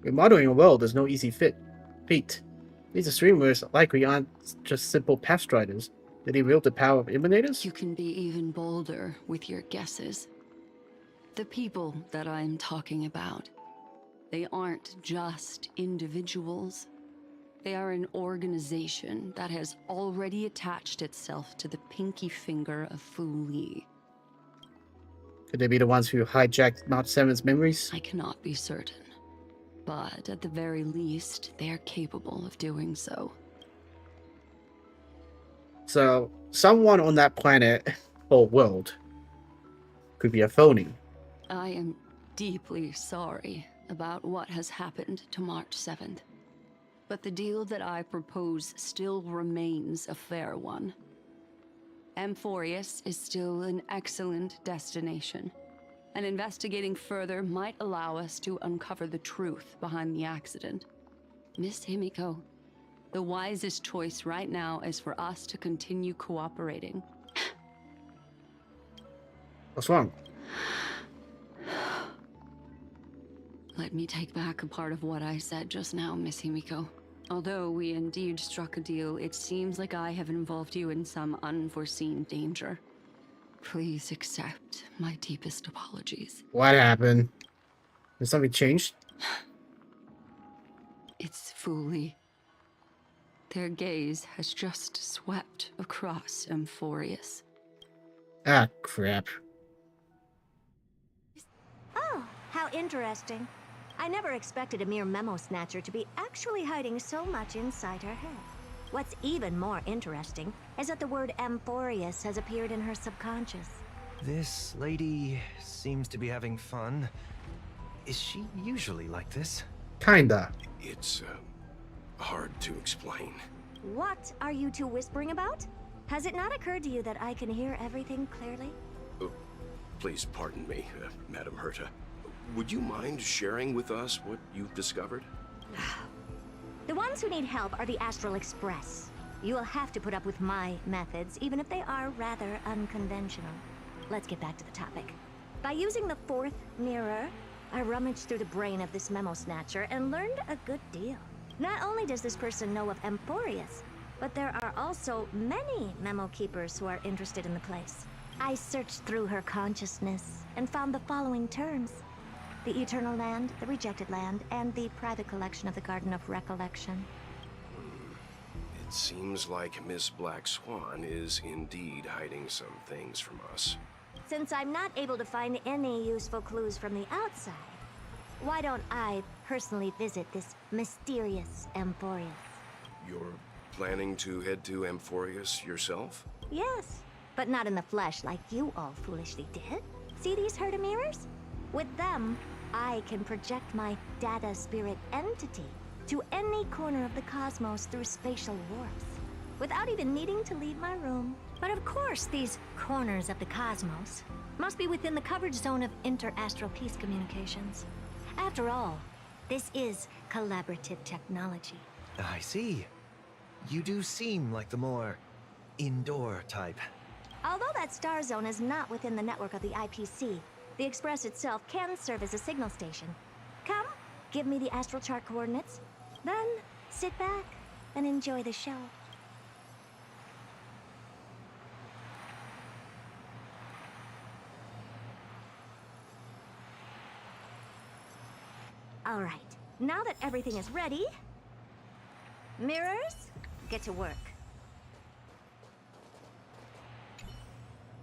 Remodeling a world is no easy feat. These streamers likely aren't just simple Pathstriders. Did he wield the power of Emanators? You can be even bolder with your guesses. The people that I'm talking about, they aren't just individuals. They are an organization that has already attached itself to the pinky finger of Fu Li. Could they be the ones who hijacked March 7's memories? I cannot be certain, but at the very least, they are capable of doing so. So, someone on that planet, or world, could be a phony. I am deeply sorry about what has happened to March 7th. But the deal that I propose still remains a fair one. Amphorius is still an excellent destination, and investigating further might allow us to uncover the truth behind the accident. Miss Himiko, the wisest choice right now is for us to continue cooperating. What's wrong? Let me take back a part of what I said just now, Miss Himiko. Although we indeed struck a deal, it seems like I have involved you in some unforeseen danger. Please accept my deepest apologies. What happened? Has something changed? It's Fu Li. Their gaze has just swept across Amphorius. Ah, crap. Oh, how interesting. I never expected a mere memo snatcher to be actually hiding so much inside her head. What's even more interesting is that the word Amphorius has appeared in her subconscious. This lady seems to be having fun. Is she usually like this? Kinda. It's hard to explain. What are you two whispering about? Has it not occurred to you that I can hear everything clearly? Oh, please pardon me, Madam Herta. Would you mind sharing with us what you've discovered? The ones who need help are the Astral Express. You will have to put up with my methods, even if they are rather unconventional. Let's get back to the topic. By using the fourth mirror, I rummaged through the brain of this memo snatcher and learned a good deal. Not only does this person know of Emphorius, but there are also many memo keepers who are interested in the place. I searched through her consciousness and found the following terms: the Eternal Land, the Rejected Land, and the private collection of the Garden of Recollection. It seems like Miss Black Swan is indeed hiding some things from us. Since I'm not able to find any useful clues from the outside, why don't I personally visit this mysterious Emphorius? You're planning to head to Emphorius yourself? Yes, but not in the flesh like you all foolishly did. See these Herta mirrors? With them, I can project my data spirit entity to any corner of the cosmos through spatial warps, without even needing to leave my room. But of course, these corners of the cosmos must be within the coverage zone of inter-astral peace communications. After all, this is collaborative technology. I see. You do seem like the more indoor type. Although that star zone is not within the network of the IPC, the Express itself can serve as a signal station. Come, give me the astral chart coordinates, then sit back and enjoy the show. All right, now that everything is ready, mirrors, get to work.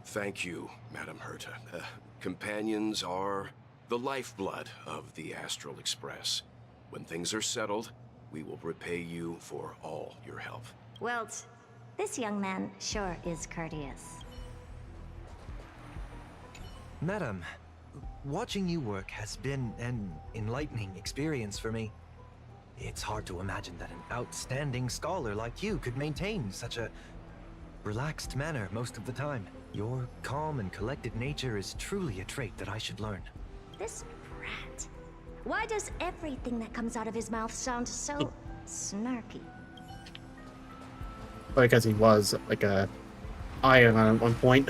Thank you, Madam Herta. Companions are the lifeblood of the Astral Express. When things are settled, we will repay you for all your help. Well, this young man sure is courteous. Madam, watching you work has been an enlightening experience for me. It's hard to imagine that an outstanding scholar like you could maintain such a relaxed manner most of the time. Your calm and collected nature is truly a trait that I should learn. This brat. Why does everything that comes out of his mouth sound so snarky? Because he was like a iron at one point.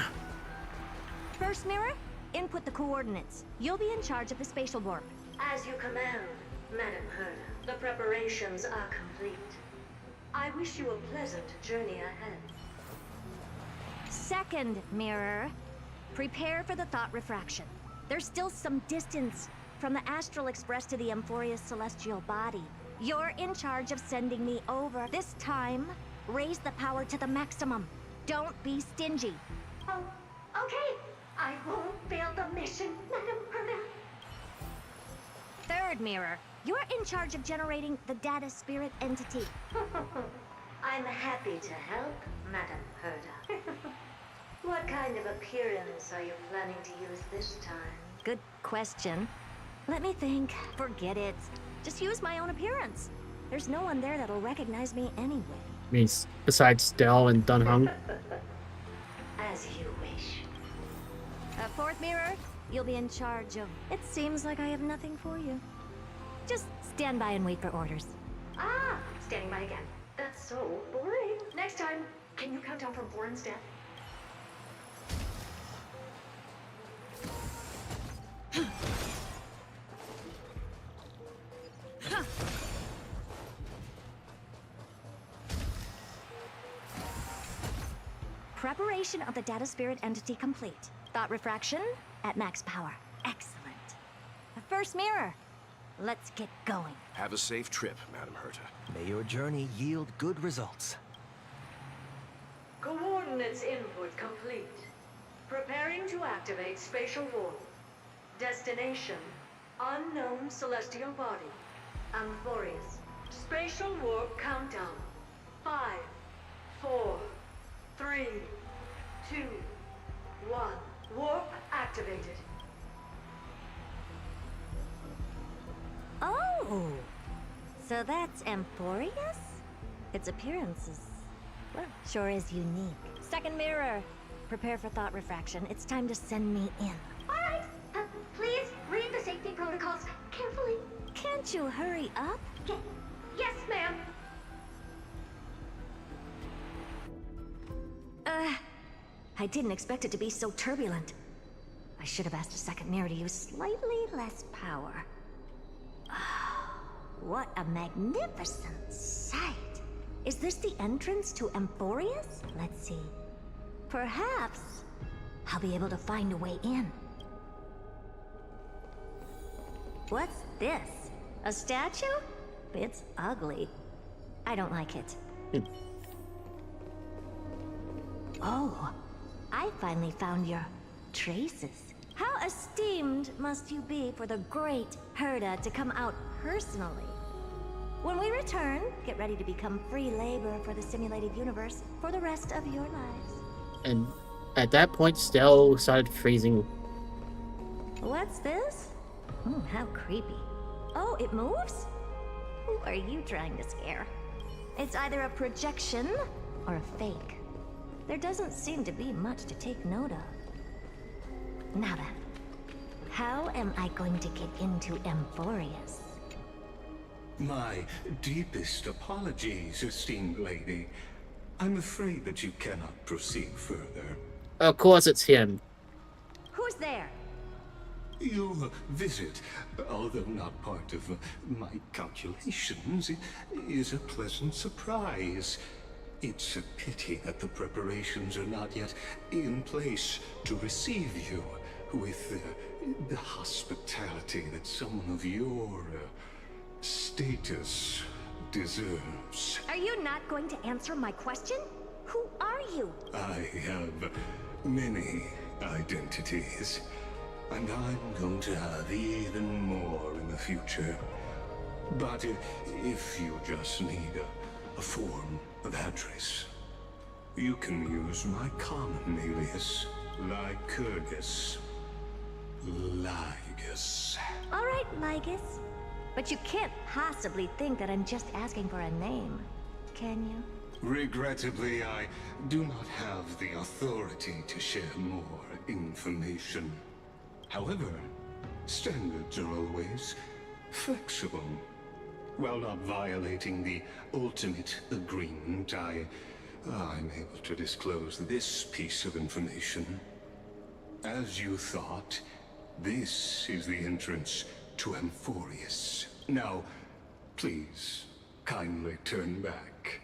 First mirror, input the coordinates. You'll be in charge of the spatial warp. As you command, Madam Herta. The preparations are complete. I wish you a pleasant journey ahead. Second mirror, prepare for the thought refraction. There's still some distance from the Astral Express to the Emphorius celestial body. You're in charge of sending me over. This time, raise the power to the maximum. Don't be stingy. Oh, okay. I won't fail the mission, Madam Herta. Third mirror, you're in charge of generating the data spirit entity. I'm happy to help, Madam Herta. What kind of appearance are you planning to use this time? Good question. Let me think. Forget it. Just use my own appearance. There's no one there that'll recognize me anyway. Means besides Dell and Dunhung. As you wish. Fourth mirror, you'll be in charge of... It seems like I have nothing for you. Just stand by and wait for orders. Ah, standing by again. That's so boring. Next time, can you count down from 4 instead? Preparation of the data spirit entity complete. Thought refraction at max power. Excellent. The first mirror. Let's get going. Have a safe trip, Madam Herta. May your journey yield good results. Coordinates input complete. Preparing to activate spatial warp. Destination, unknown celestial body. Emphorius. Spatial warp countdown. 5, 4, 3, 2, 1. Warp activated. Oh! So that's Emphorius? Its appearance is, well, sure is unique. second mirror. Prepare for thought refraction. It's time to send me in. Alright, please read the safety protocols carefully. Can't you hurry up? Yes, ma'am. I didn't expect it to be so turbulent. I should have asked a second mirror to use slightly less power. What a magnificent sight! Is this the entrance to Amphorius? Let's see. Perhaps I'll be able to find a way in. What's this? A statue? It's ugly. I don't like it. Oh, I finally found your traces. How esteemed must you be for the great Herda to come out personally? When we return, get ready to become free labor for the simulated universe for the rest of your lives. And at that point, Stell started freezing. What's this? How creepy. Oh, it moves? Who are you trying to scare? It's either a projection or a fake. There doesn't seem to be much to take note of. Now then, how am I going to get into Amphorius? My deepest apologies, esteemed lady. I'm afraid that you cannot proceed further. Of course it's him. Who's there? Your visit, although not part of my calculations, is a pleasant surprise. It's a pity that the preparations are not yet in place to receive you with the hospitality that someone of your status deserves. Are you not going to answer my question? Who are you? I have many identities, and I'm going to have even more in the future. But if you just need a form of address, you can use my common alias, Lycurgus. Lygus. All right, Lygus. But you can't possibly think that I'm just asking for a name, can you? Regrettably, I do not have the authority to share more information. However, standards are always flexible. While not violating the ultimate agreement, I'm able to disclose this piece of information. As you thought, this is the entrance to Amphorius. Now, please, kindly turn back.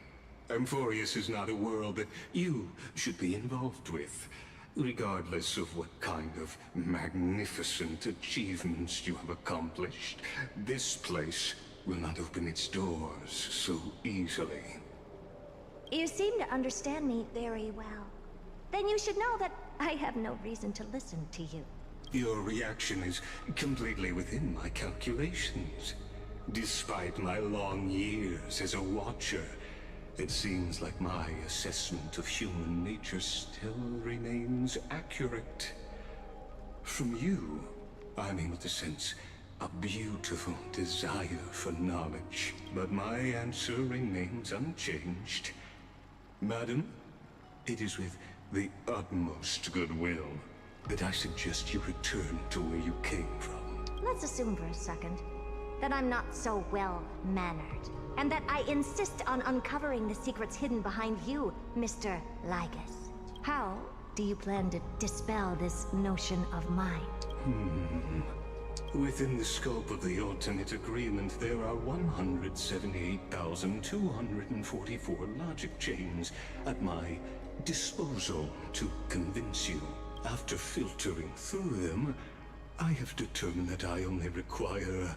Amphorius is not a world that you should be involved with, regardless of what kind of magnificent achievements you have accomplished. This place will not open its doors so easily. You seem to understand me very well. Then you should know that I have no reason to listen to you. Your reaction is completely within my calculations. Despite my long years as a Watcher, it seems like my assessment of human nature still remains accurate. From you, I'm able to sense a beautiful desire for knowledge, but my answer remains unchanged. Madam, it is with the utmost goodwill that I suggest you return to where you came from. Let's assume for a second that I'm not so well-mannered, and that I insist on uncovering the secrets hidden behind you, Mr. Lygus. How do you plan to dispel this notion of mind? Within the scope of the ultimate agreement, there are 178,244 logic chains at my disposal to convince you. After filtering through them, I have determined that I only require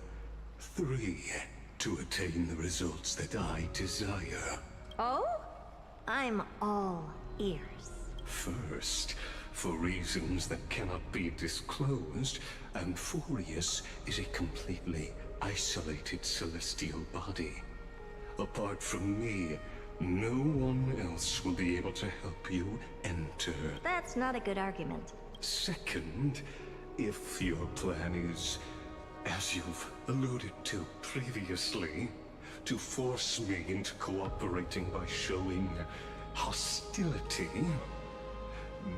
3 to attain the results that I desire. Oh? I'm all ears. First, for reasons that cannot be disclosed, Amphorius is a completely isolated celestial body. Apart from me, no one else will be able to help you enter. That's not a good argument. Second, if your plan is, as you've alluded to previously, to force me into cooperating by showing hostility,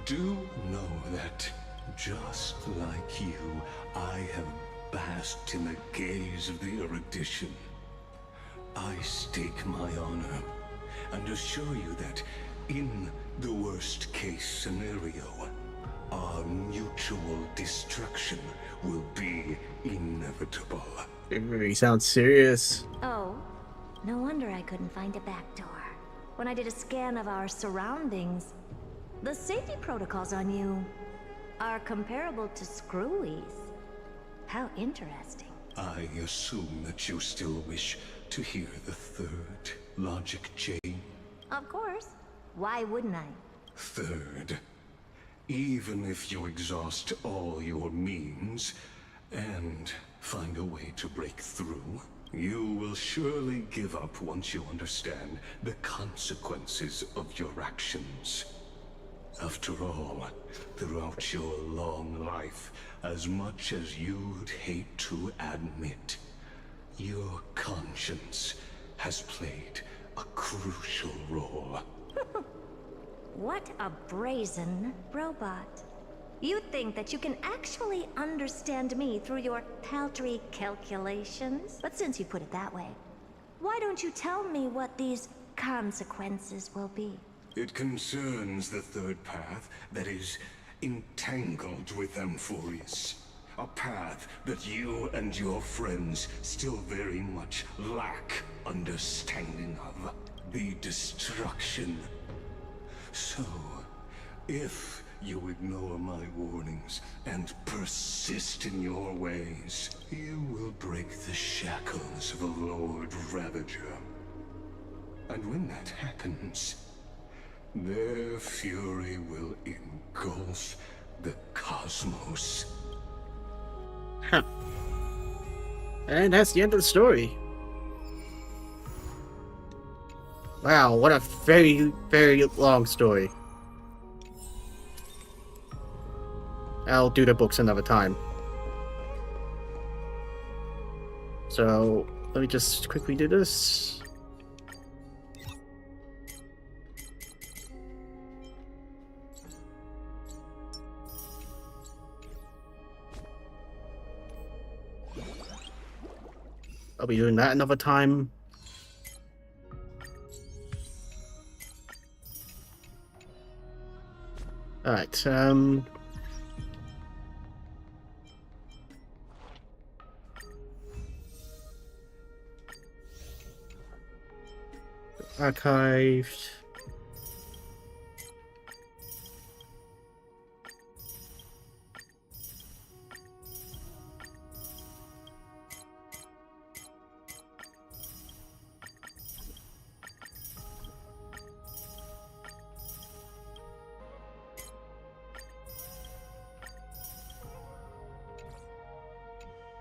Do know that, just like you, I have basked in the gaze of the erudition. I stake my honor and assure you that, in the worst case scenario, our mutual destruction will be inevitable. It really sounds serious. Oh, no wonder I couldn't find a back door. When I did a scan of our surroundings, the safety protocols on you are comparable to Screwy's. How interesting. I assume that you still wish to hear the third logic chain. Of course. Why wouldn't I? Third, even if you exhaust all your means and find a way to break through, you will surely give up once you understand the consequences of your actions. After all, throughout your long life, as much as you'd hate to admit, your conscience has played a crucial role. What a brazen robot. You think that you can actually understand me through your paltry calculations? But since you put it that way, why don't you tell me what these consequences will be? It concerns the third path that is entangled with Amphorius. A path that you and your friends still very much lack understanding of. The destruction. So, if you ignore my warnings and persist in your ways, you will break the shackles of a Lord Ravager. And when that happens, their fury will engulf the cosmos. Huh. And that's the end of the story. Wow, what a very, very long story. I'll do the books another time. So, let me just quickly do this. I'll be doing that another time. Alright, archived.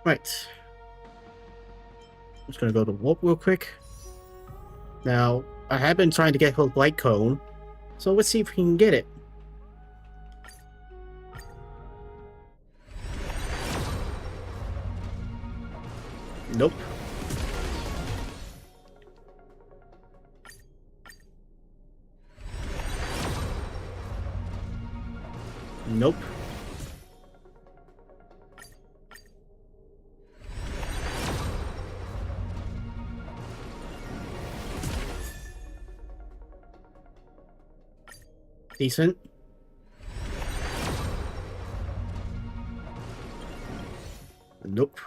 Right. I'm just gonna go to warp real quick. Now, I have been trying to get her light cone, so let's see if we can get it. Nope. Nope. Decent. Nope.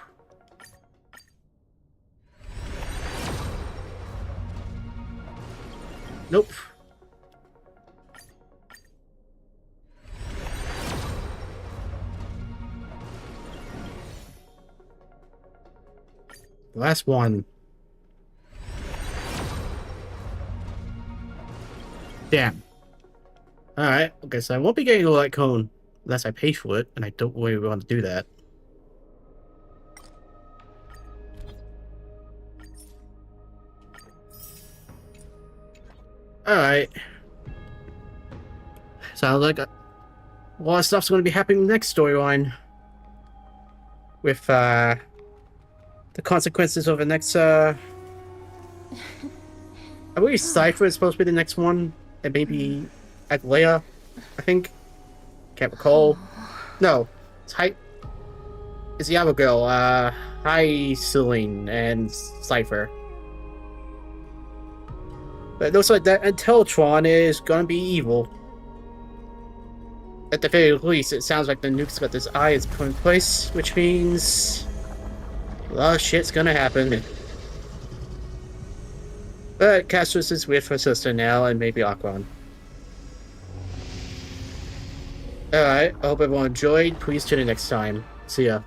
Nope. Last one. Damn. Alright, okay, so I won't be getting a light cone unless I pay for it, and I don't really want to do that. Alright. Sounds like a lot of stuff's going to be happening in the next storyline. With, the consequences of the next, I believe Cypher is supposed to be the next one, and maybe Aglaya, I think. Can't recall. No, it's the other girl, High Celine and Cypher. But it looks like that Intellatron is gonna be evil. At the very least, it sounds like the nuke's got this eye is put in place, which means a lot of shit's gonna happen. But Castris is with her sister now, and maybe Aquan. Alright, I hope everyone enjoyed. Please tune in next time. See ya.